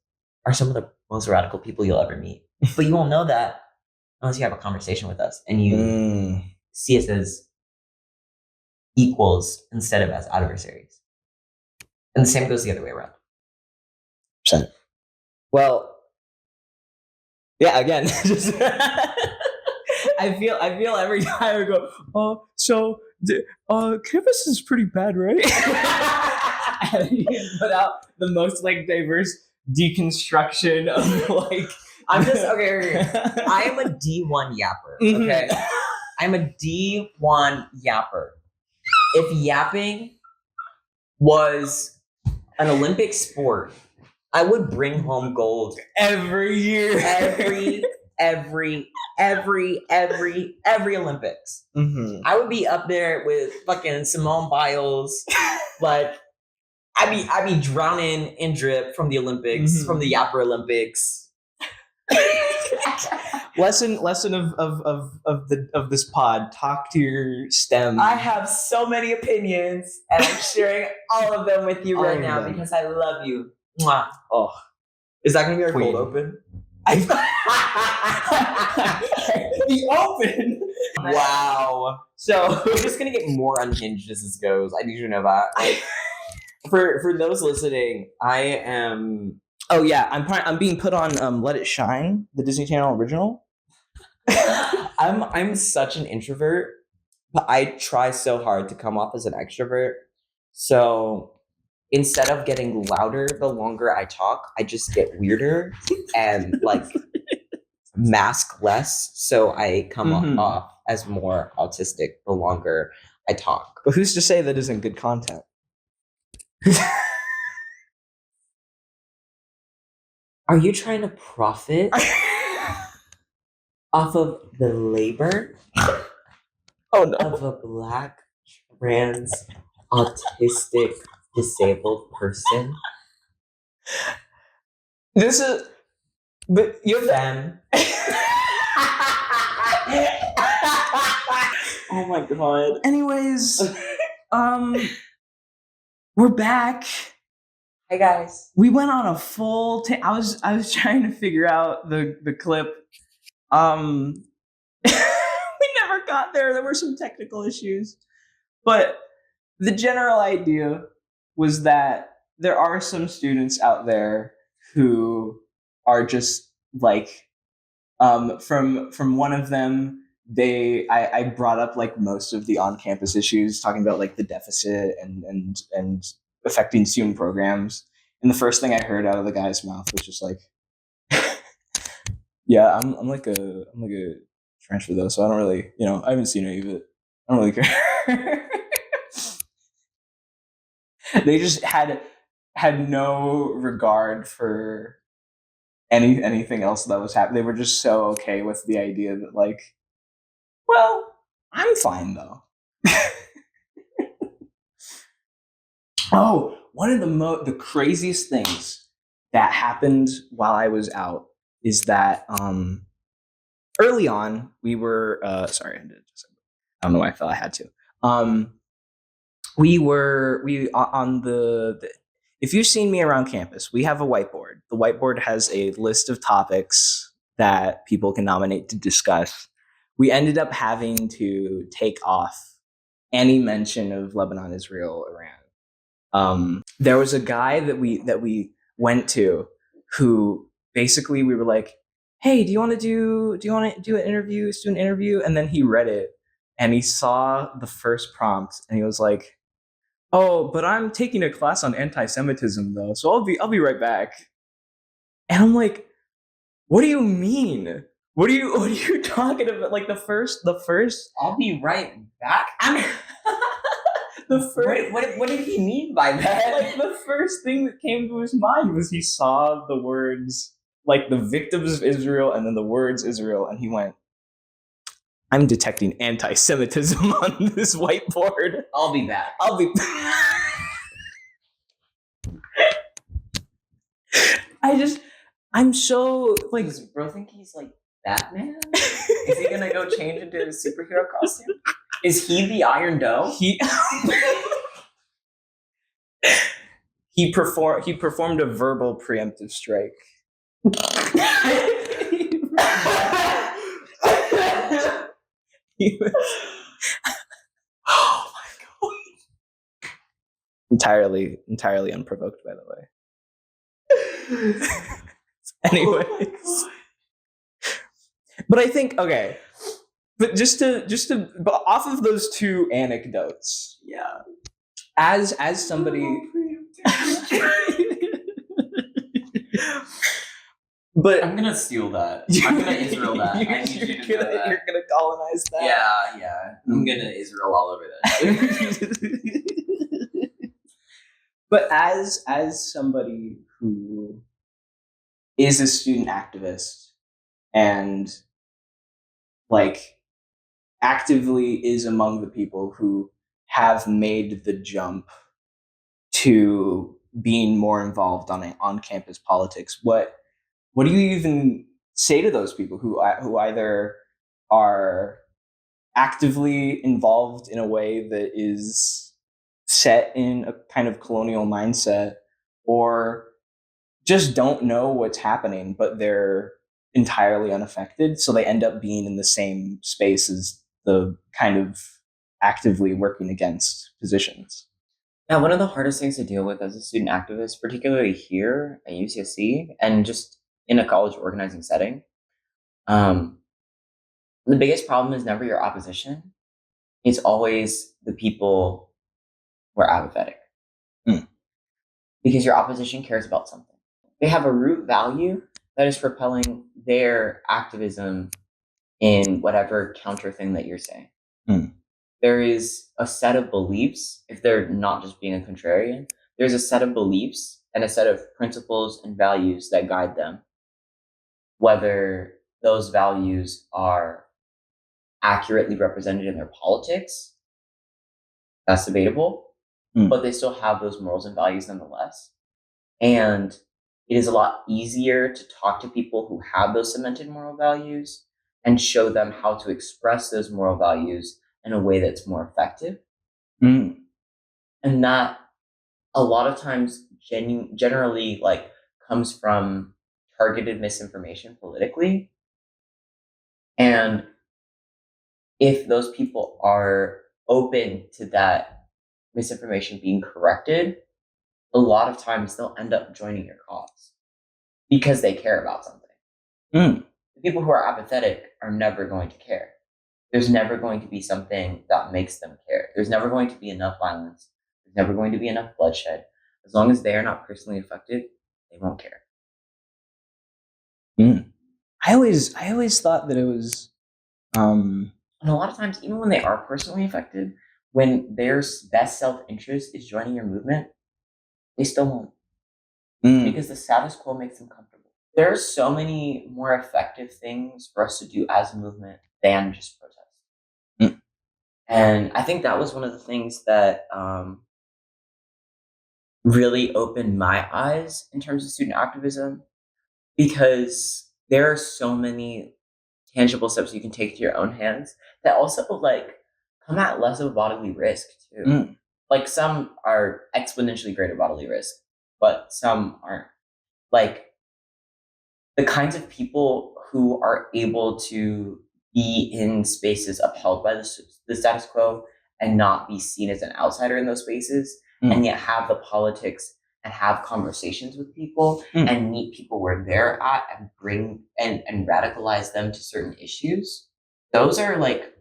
[SPEAKER 1] are some of the most radical people you'll ever meet. But you won't know that unless you have a conversation with us and you see us as equals instead of as adversaries. And the same goes the other way around.
[SPEAKER 2] Well, yeah, again, I feel every time I go, so campus is pretty bad, right? And you put out the most like diverse deconstruction of like
[SPEAKER 1] I'm just okay. I am a D1 yapper. Okay, I'm a D1 yapper. If yapping was an Olympic sport, I would bring home gold
[SPEAKER 2] every year,
[SPEAKER 1] every Olympics. I would be up there with fucking Simone Biles, like. I'd be drowning in drip from the Olympics, from the Yapper Olympics.
[SPEAKER 2] lesson of this pod. Talk to your STEM.
[SPEAKER 1] I have so many opinions, and I'm sharing all of them with you right now because I love you. Mwah. Oh, is that gonna be our cold open?
[SPEAKER 2] The open.
[SPEAKER 1] Wow. So we're just gonna get more unhinged as this goes. I need you to know that. For those listening, I am.
[SPEAKER 2] Oh yeah, I'm being put on Let It Shine, the Disney Channel original.
[SPEAKER 1] I'm such an introvert, but I try so hard to come off as an extrovert. So instead of getting louder the longer I talk, I just get weirder and like mask less. So I come off as more autistic the longer I talk.
[SPEAKER 2] But who's to say that isn't good content?
[SPEAKER 1] Are you trying to profit off of the labor of a Black, trans, autistic, disabled person?
[SPEAKER 2] This is, but you're
[SPEAKER 1] them. Oh my god.
[SPEAKER 2] Anyways, we're back.
[SPEAKER 1] Hi guys.
[SPEAKER 2] We went on a full. I was trying to figure out the clip. We never got there. There were some technical issues, but the general idea was that there are some students out there who are just like from one of them. I brought up like most of the on-campus issues, talking about like the deficit and affecting student programs. And the first thing I heard out of the guy's mouth was just like, "Yeah, I'm like a transfer though, so I don't really, I haven't seen any of it. I don't really care." They just had no regard for anything else that was happening. They were just so okay with the idea that like, well, I'm fine though. Oh, one of the craziest things that happened while I was out is that early on we were sorry, I don't know why I felt I had to. We on the if you've seen me around campus, we have a whiteboard. The whiteboard has a list of topics that people can nominate to discuss. We ended up having to take off any mention of Lebanon, Israel, Iran. There was a guy that we went to who basically we were like, "Hey, do you want to do an interview, student interview?" And then he read it and he saw the first prompt and he was like, "Oh, but I'm taking a class on anti-Semitism though, so I'll be right back." And I'm like, "What do you mean? What are you talking about? Like the first
[SPEAKER 1] I'll be right back.
[SPEAKER 2] I'm the first
[SPEAKER 1] What did he mean by that?
[SPEAKER 2] like the first thing that came to his mind was he saw the words like the victims of Israel and then the words Israel and he went, "I'm detecting anti-Semitism on this whiteboard.
[SPEAKER 1] I'll be back.
[SPEAKER 2] I'll be." I'm so like,
[SPEAKER 1] Does bro think he's like Batman? Is he gonna go change into a superhero costume? Is he the Iron Doe?
[SPEAKER 2] He performed a verbal preemptive strike. He was
[SPEAKER 1] Oh my god.
[SPEAKER 2] entirely unprovoked, by the way. Anyways, but I think okay. But but off of those two anecdotes,
[SPEAKER 1] Yeah.
[SPEAKER 2] as somebody, but
[SPEAKER 1] I'm gonna steal that. I'm gonna Israel that. I need you to know that.
[SPEAKER 2] You're gonna colonize that.
[SPEAKER 1] Yeah. I'm gonna Israel all over that.
[SPEAKER 2] But as somebody who is a student activist and like actively is among the people who have made the jump to being more involved on campus politics, what do you even say to those people who either are actively involved in a way that is set in a kind of colonial mindset or just don't know what's happening, but they're entirely unaffected. So they end up being in the same space as the kind of actively working against positions.
[SPEAKER 1] Yeah, one of the hardest things to deal with as a student activist, particularly here at UCSC and just in a college organizing setting, the biggest problem is never your opposition. It's always the people who are apathetic.
[SPEAKER 2] Mm.
[SPEAKER 1] Because your opposition cares about something. They have a root value that is propelling their activism in whatever counter thing that you're saying.
[SPEAKER 2] Mm.
[SPEAKER 1] There is a set of beliefs, if they're not just being a contrarian, there's a set of beliefs and a set of principles and values that guide them. Whether those values are accurately represented in their politics, that's debatable, but they still have those morals and values nonetheless. And it is a lot easier to talk to people who have those cemented moral values and show them how to express those moral values in a way that's more effective.
[SPEAKER 2] Mm.
[SPEAKER 1] And that a lot of times generally like comes from targeted misinformation politically. And if those people are open to that misinformation being corrected, a lot of times they'll end up joining your cause because they care about something.
[SPEAKER 2] Mm.
[SPEAKER 1] The people who are apathetic are never going to care. There's never going to be something that makes them care. There's never going to be enough violence. There's never going to be enough bloodshed. As long as they are not personally affected, they won't care.
[SPEAKER 2] Mm. I always thought that it was
[SPEAKER 1] And a lot of times, even when they are personally affected, when their best self-interest is joining your movement, they still won't. Because the status quo makes them comfortable. There are so many more effective things for us to do as a movement than just protest.
[SPEAKER 2] Mm.
[SPEAKER 1] And I think that was one of the things that really opened my eyes in terms of student activism, because there are so many tangible steps you can take to your own hands that also like come at less of a bodily risk too. Like some are exponentially greater bodily risk, but some aren't. Like the kinds of people who are able to be in spaces upheld by the status quo and not be seen as an outsider in those spaces, and yet have the politics and have conversations with people and meet people where they're at and bring and radicalize them to certain issues. Those are like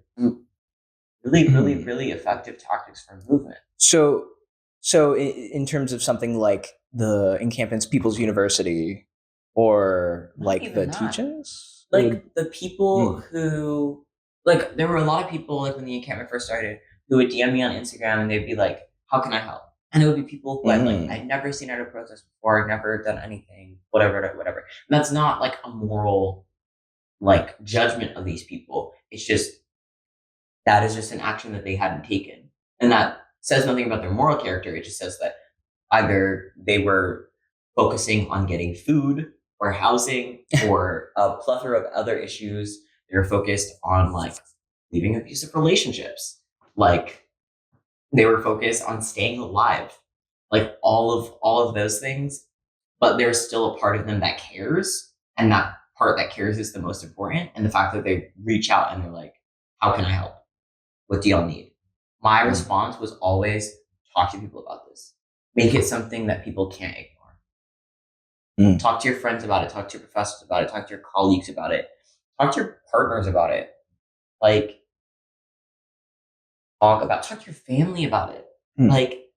[SPEAKER 1] really effective tactics for movement.
[SPEAKER 2] So in terms of something like the encampments People's University or
[SPEAKER 1] Not
[SPEAKER 2] like
[SPEAKER 1] even
[SPEAKER 2] the
[SPEAKER 1] that.
[SPEAKER 2] teachings?
[SPEAKER 1] Like the people who, like, there were a lot of people like when the encampment first started who would DM me on Instagram and they'd be like, "How can I help?" And it would be people who I'd never seen at a protest before, I'd never done anything, whatever. And that's not like a moral like judgment of these people. It's just that is just an action that they hadn't taken, and that says nothing about their moral character. It just says that either they were focusing on getting food or housing or a plethora of other issues. They were focused on like leaving abusive relationships. Like they were focused on staying alive. Like all of those things. But there's still a part of them that cares. And that part that cares is the most important. And the fact that they reach out and they're like, "How can I help? What do y'all need?" My response was always talk to people about this. Make it something that people can't ignore. Talk to your friends about it. Talk to your professors about it. Talk to your colleagues about it. Talk to your partners about it. Like, talk to your family about it. Like,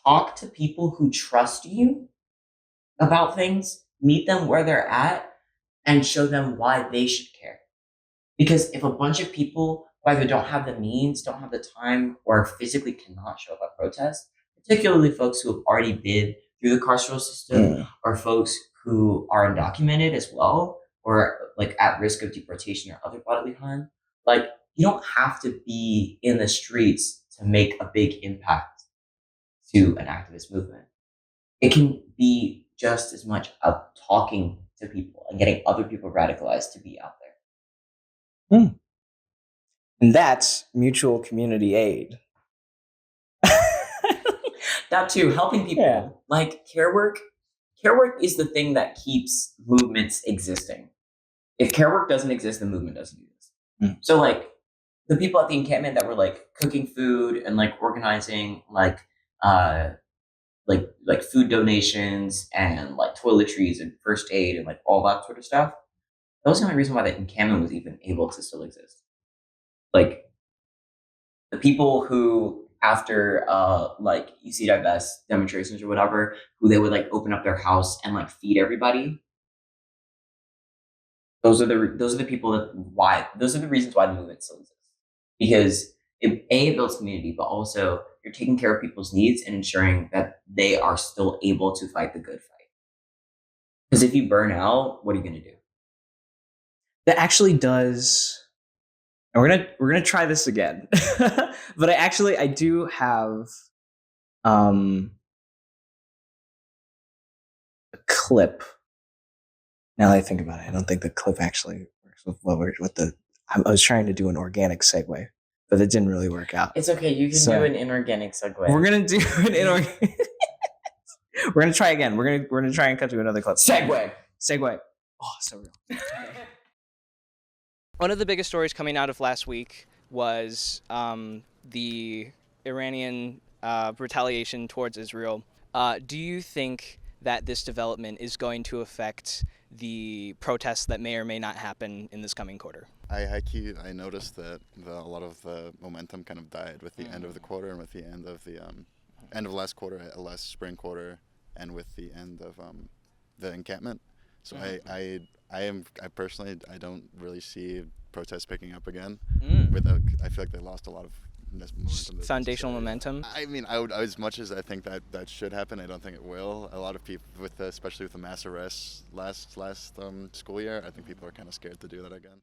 [SPEAKER 1] talk to people who trust you about things. Meet them where they're at and show them why they should care. Because if a bunch of people who either don't have the means, don't have the time, or physically cannot show up at protests, particularly folks who have already been through the carceral system, or folks who are undocumented as well, or like at risk of deportation or other bodily harm, like you don't have to be in the streets to make a big impact to an activist movement. It can be just as much of talking to people and getting other people radicalized to be out there.
[SPEAKER 2] And that's mutual community aid.
[SPEAKER 1] That too, helping people.
[SPEAKER 2] Yeah.
[SPEAKER 1] Like care work is the thing that keeps movements existing. If care work doesn't exist, the movement doesn't exist. So like the people at the encampment that were like cooking food and like organizing like food donations and like toiletries and first aid and like all that sort of stuff. That was the only reason why the encampment was even able to still exist. Like the people who after like UC Divest demonstrations or whatever, who they would like open up their house and like feed everybody. Those are the people those are the reasons why the movement still exists. Because it builds community, but also you're taking care of people's needs and ensuring that they are still able to fight the good fight. Because if you burn out, what are you going to do?
[SPEAKER 2] That actually does. And we're gonna try this again, but I do have a clip. Now that I think about it, I don't think the clip actually works with the. I was trying to do an organic segue, but it didn't really work out.
[SPEAKER 1] It's okay. You can do an inorganic segue.
[SPEAKER 2] We're gonna do an inorganic. We're gonna try again. We're gonna try and cut to another clip. Segue. Oh, so real.
[SPEAKER 3] One of the biggest stories coming out of last week was the Iranian retaliation towards Israel. Do you think that this development is going to affect the protests that may or may not happen in this coming quarter?
[SPEAKER 4] I noticed that a lot of the momentum kind of died with the end of the quarter and with the end of the end of last quarter, last spring quarter, and with the end of the encampment. So I personally I don't really see protests picking up again. I feel like they lost a lot of momentum.
[SPEAKER 3] Foundational momentum.
[SPEAKER 4] I mean, I would, as much as I think that should happen, I don't think it will. A lot of people, especially with the mass arrests last school year, I think people are kind of scared to do that again.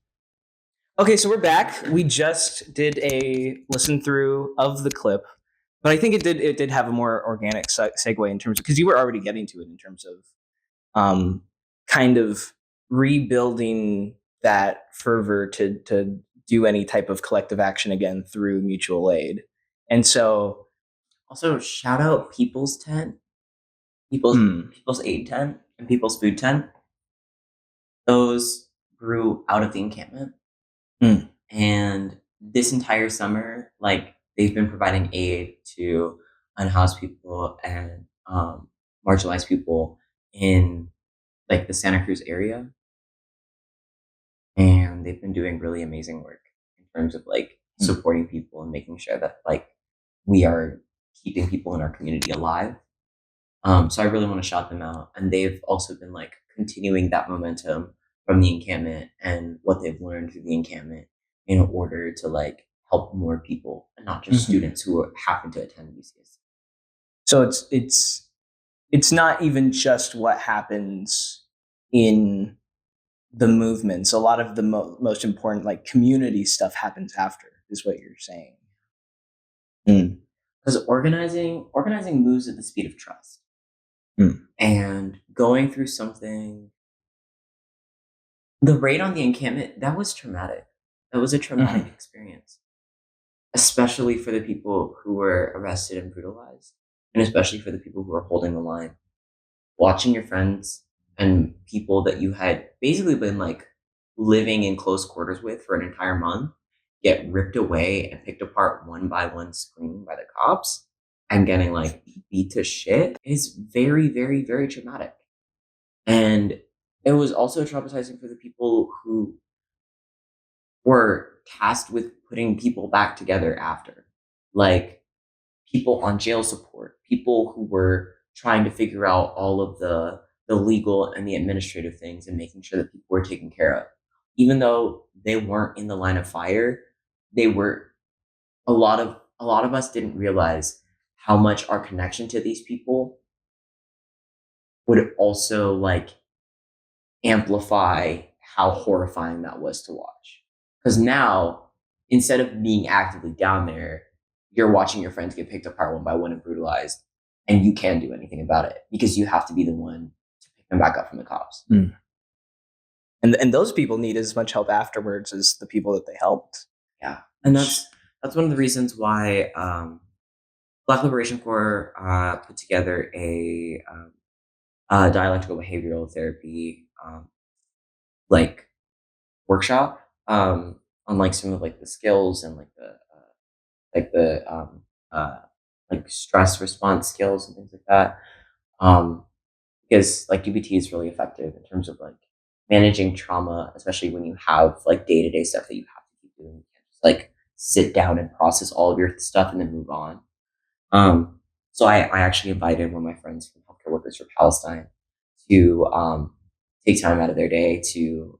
[SPEAKER 2] Okay, so we're back. We just did a listen through of the clip, but I think it did have a more organic segue in terms of, because you were already getting to it in terms of kind of rebuilding that fervor to do any type of collective action again through mutual aid. And so
[SPEAKER 1] Also, shout out People's Tent, People's Aid Tent, and People's Food Tent. Those grew out of the encampment. And this entire summer, like, they've been providing aid to unhoused people and marginalized people in like the Santa Cruz area. And they've been doing really amazing work in terms of like supporting people and making sure that like we are keeping people in our community alive. So I really want to shout them out. And they've also been like continuing that momentum from the encampment and what they've learned through the encampment in order to like help more people and not just students who happen to attend UCS.
[SPEAKER 2] So it's not even just what happens in the movements. A lot of the most important like community stuff happens after, is what you're saying.
[SPEAKER 1] Because organizing moves at the speed of trust. And going through something, the raid on the encampment, that was traumatic. That was a traumatic experience, especially for the people who were arrested and brutalized, and especially for the people who were holding the line. Watching your friends and people that you had basically been like living in close quarters with for an entire month get ripped away and picked apart one by one, screaming by the cops and getting like beat to shit is very, very, very traumatic. And it was also traumatizing for the people who were tasked with putting people back together after, like people on jail support, people who were trying to figure out all of the legal and the administrative things and making sure that people were taken care of. Even though they weren't in the line of fire, they were. A lot of us didn't realize how much our connection to these people would also like amplify how horrifying that was to watch. Because now, instead of being actively down there, you're watching your friends get picked apart one by one and brutalized, and you can't do anything about it because you have to be the one to pick them back up from the cops.
[SPEAKER 2] And those people need as much help afterwards as the people that they helped.
[SPEAKER 1] Yeah, and that's one of the reasons why Black Liberation Corps put together a dialectical behavioral therapy like workshop on like some of like the skills and like stress response skills and things like that. Because like DBT is really effective in terms of like managing trauma, especially when you have like day-to-day stuff that you have to keep doing. You can't just like sit down and process all of your stuff and then move on. So I actually invited one of my friends from Healthcare Workers for Palestine to take time out of their day to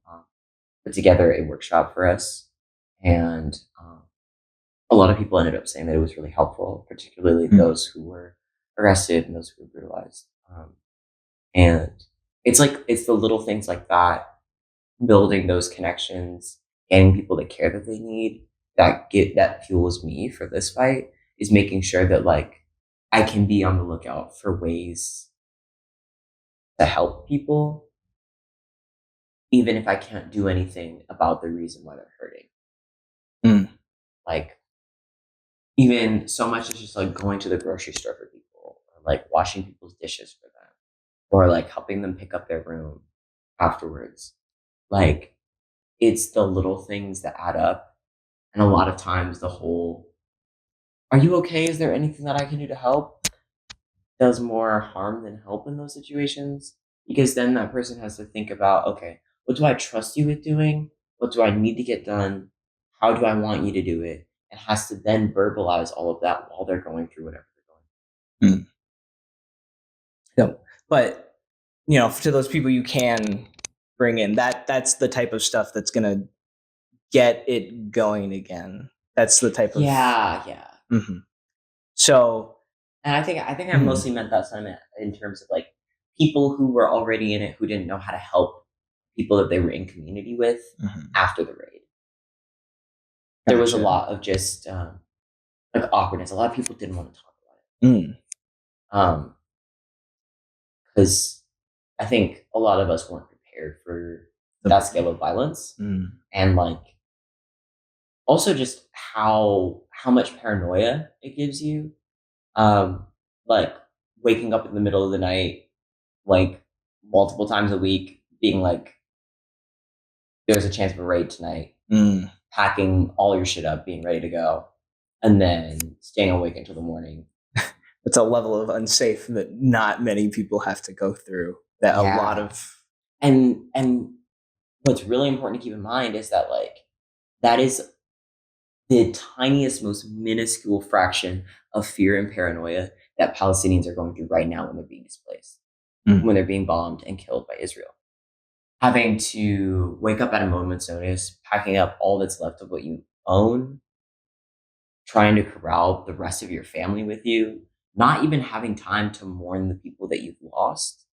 [SPEAKER 1] put together a workshop for us. And a lot of people ended up saying that it was really helpful, particularly those who were arrested and those who were brutalized. And it's the little things like that, building those connections, getting people the care that they need, that fuels me for this fight, is making sure that like I can be on the lookout for ways to help people, even if I can't do anything about the reason why they're hurting. Like, even so much as just like going to the grocery store for people, or like washing people's dishes for them, or like helping them pick up their room afterwards. Like, it's the little things that add up. And a lot of times the whole, are you okay? Is there anything that I can do to help? Does more harm than help in those situations. Because then that person has to think about, okay, what do I trust you with doing? What do I need to get done? How do I want you to do it? And has to then verbalize all of that while they're going through whatever they're going through.
[SPEAKER 2] No, but to those people you can bring in, that's the type of stuff that's gonna get it going again. That's the type of
[SPEAKER 1] Yeah.
[SPEAKER 2] Mm-hmm. So,
[SPEAKER 1] and I think I mostly meant that sentiment in terms of like people who were already in it who didn't know how to help people that they were in community with after the raid. There was a lot of just like awkwardness. A lot of people didn't want to talk about it. Because I think a lot of us weren't prepared for that scale of violence, and like also just how much paranoia it gives you. Like waking up in the middle of the night, like multiple times a week, being like, "There's a chance of a raid tonight." Packing all your shit up, being ready to go, and then staying awake until the morning.
[SPEAKER 2] It's a level of unsafe that not many people have to go through. That a lot of
[SPEAKER 1] and what's really important to keep in mind is that like that is the tiniest, most minuscule fraction of fear and paranoia that Palestinians are going through right now when they're being displaced, when they're being bombed and killed by Israel. Having to wake up at a moment's notice, packing up all that's left of what you own, trying to corral the rest of your family with you, not even having time to mourn the people that you've lost,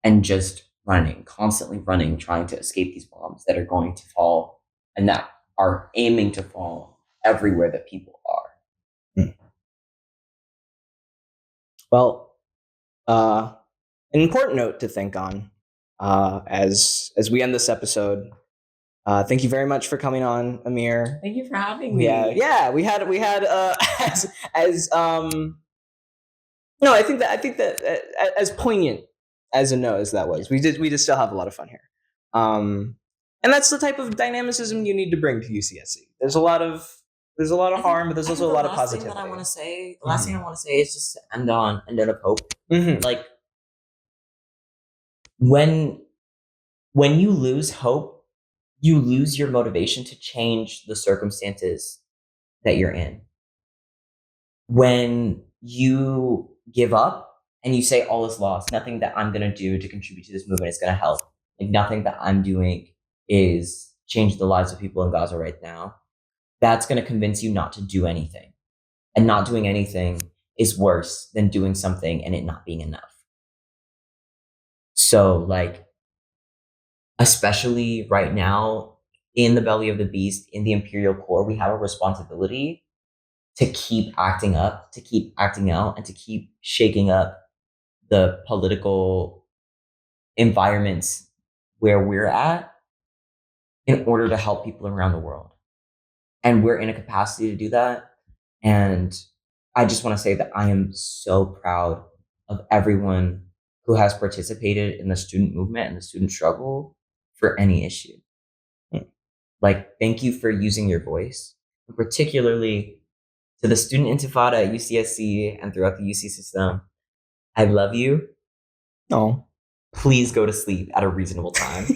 [SPEAKER 1] and just running, constantly running, trying to escape these bombs that are going to fall and that are aiming to fall everywhere that people are.
[SPEAKER 2] Well, an important note to think on as we end this episode. Thank you very much for coming on, Aamir.
[SPEAKER 1] Thank you for having me.
[SPEAKER 2] Yeah, we had as no, I think that as poignant as a no as that was, we did still have a lot of fun here. And that's the type of dynamicism you need to bring to UCSC. There's a lot of harm, but there's also a lot of positivity.
[SPEAKER 1] The last thing I want to say is just to end on a note of hope. Like when you lose hope, you lose your motivation to change the circumstances that you're in. When you give up and you say all is lost, nothing that I'm going to do to contribute to this movement is going to help. Like nothing that I'm doing is change the lives of people in Gaza right now. That's going to convince you not to do anything. And not doing anything is worse than doing something and it not being enough. So like, especially right now in the belly of the beast, in the imperial core, we have a responsibility to keep acting up, to keep acting out, and to keep shaking up the political environments where we're at in order to help people around the world. And we're in a capacity to do that. And I just want to say that I am so proud of everyone who has participated in the student movement and the student struggle for any issue. Like, thank you for using your voice, and particularly to the student intifada at UCSC and throughout the UC system. I love you.
[SPEAKER 2] No.
[SPEAKER 1] Please go to sleep at a reasonable time.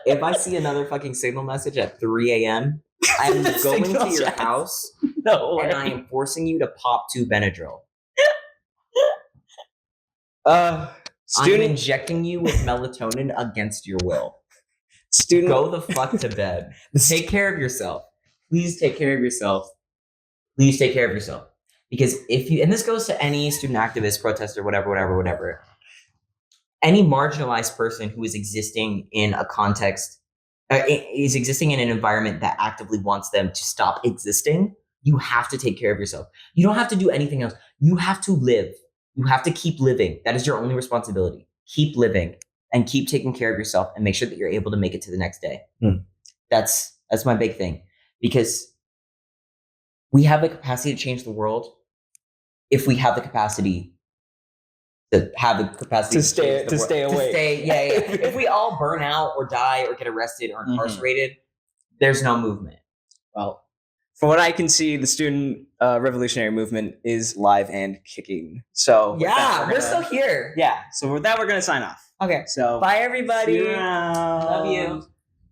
[SPEAKER 1] If I see another fucking signal message at 3 a.m., I am going to your house and I am forcing you to pop 2 Benadryl. I'm injecting you with melatonin against your will. Go the fuck to bed. Take care of yourself. Please take care of yourself. Please take care of yourself. Because if you, and this goes to any student activist, protester, whatever, any marginalized person who is existing in a context, is existing in an environment that actively wants them to stop existing, you have to take care of yourself. You don't have to do anything else. You have to live. You have to keep living. That is your only responsibility. Keep living and keep taking care of yourself and make sure that you're able to make it to the next day. That's my big thing, because we have the capacity to change the world if we have the capacity to have the capacity
[SPEAKER 2] To stay-
[SPEAKER 1] change the
[SPEAKER 2] to
[SPEAKER 1] world.
[SPEAKER 2] stay awake.
[SPEAKER 1] Yeah. If we all burn out or die or get arrested or incarcerated, there's no movement.
[SPEAKER 2] Well, from what I can see, the student revolutionary movement is live and kicking. So with that,
[SPEAKER 1] We're still here.
[SPEAKER 2] Yeah. So with that, we're gonna sign off.
[SPEAKER 1] Okay.
[SPEAKER 2] So
[SPEAKER 1] Bye, everybody.
[SPEAKER 2] see you around.
[SPEAKER 1] Love you.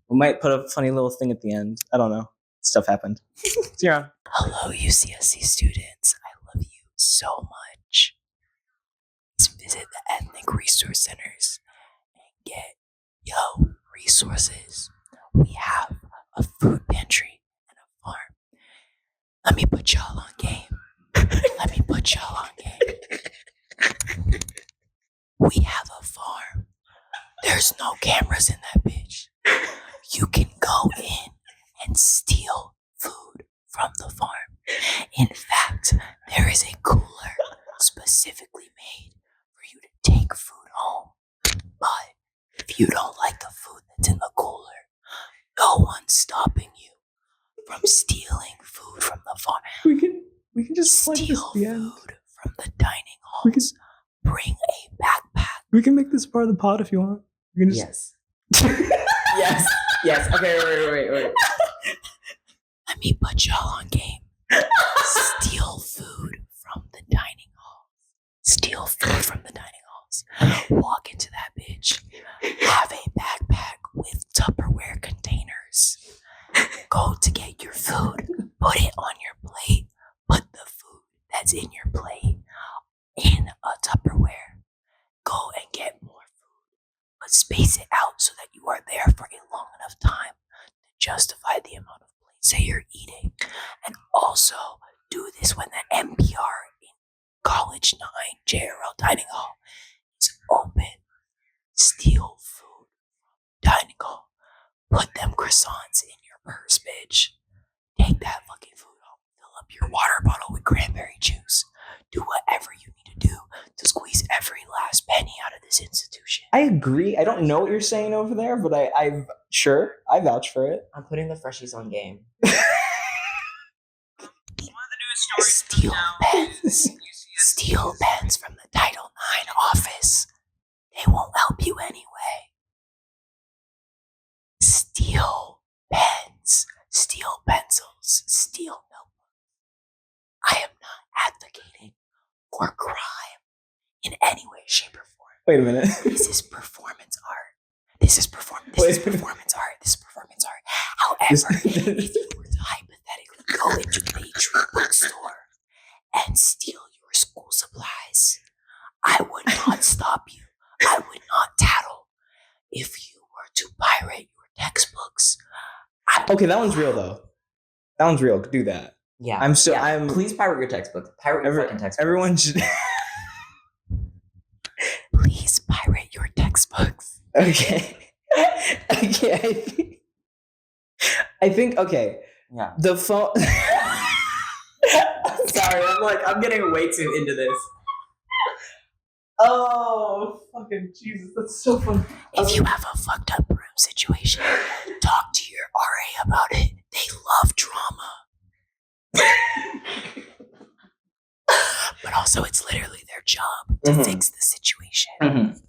[SPEAKER 2] We might put a funny little thing at the end. I don't know. Stuff happened. See you around.
[SPEAKER 1] Hello, UCSC students. I love you so much. Please visit the ethnic resource centers and get resources. We have a food pantry and a farm. Let me put y'all on game. We have a farm. There's no cameras in that bitch. You can go in and steal food from the farm. In fact, there is a cooler specifically made for you to take food home. But if you don't like the food that's in the cooler, no one's stopping you from stealing food from the farm.
[SPEAKER 2] We can just
[SPEAKER 1] Steal food from the dining halls. Bring a backpack.
[SPEAKER 2] We can make this part of the pod if you want. We can just...
[SPEAKER 1] Yes. Yes. Okay, wait. Let me put y'all on game. Steal food from the dining halls. Walk into that bitch. Have a backpack with Tupperware containers. Go to get your food. Put it on your plate. Put the food that's in your plate in a Tupperware. Go and get more food. But space it out so that you are there for a long enough time to justify the amount of plates that you're eating. And also do this when the NPR in College 9 JRL Dining Hall is open. Steal food from dining hall. Put them croissants in your purse, bitch. Take that fucking food home. Fill up your water bottle with cranberry juice. Do whatever you need to do to squeeze every last penny out of this institution.
[SPEAKER 2] I agree. I don't know what you're saying over there, but I vouch for it.
[SPEAKER 1] I'm putting the freshies on game. Steal pens from the Title IX office. They won't help you anyway. Steal pens, steal pencils, steal notebooks. I am not advocating for crime in any way, shape, or form.
[SPEAKER 2] Wait a minute.
[SPEAKER 1] This is performance art. This is performance art. However, if you were to hypothetically go into a true bookstore and steal your school supplies, I would not stop you. I would not tattle. If you were to pirate your textbooks,
[SPEAKER 2] Okay, that one's real though. That one's real. Do that.
[SPEAKER 1] Yeah.
[SPEAKER 2] I'm
[SPEAKER 1] Please pirate your textbook. Pirate your fucking textbook.
[SPEAKER 2] Everyone should.
[SPEAKER 1] Please pirate your textbooks.
[SPEAKER 2] Okay. I think. Okay.
[SPEAKER 1] Yeah.
[SPEAKER 2] The phone.
[SPEAKER 1] Sorry, I'm getting way too into this.
[SPEAKER 2] Oh, fucking Jesus, that's so funny.
[SPEAKER 1] If you have a fucked up room situation, talk to your RA about it. They love drama. But also, it's literally their job to fix the situation.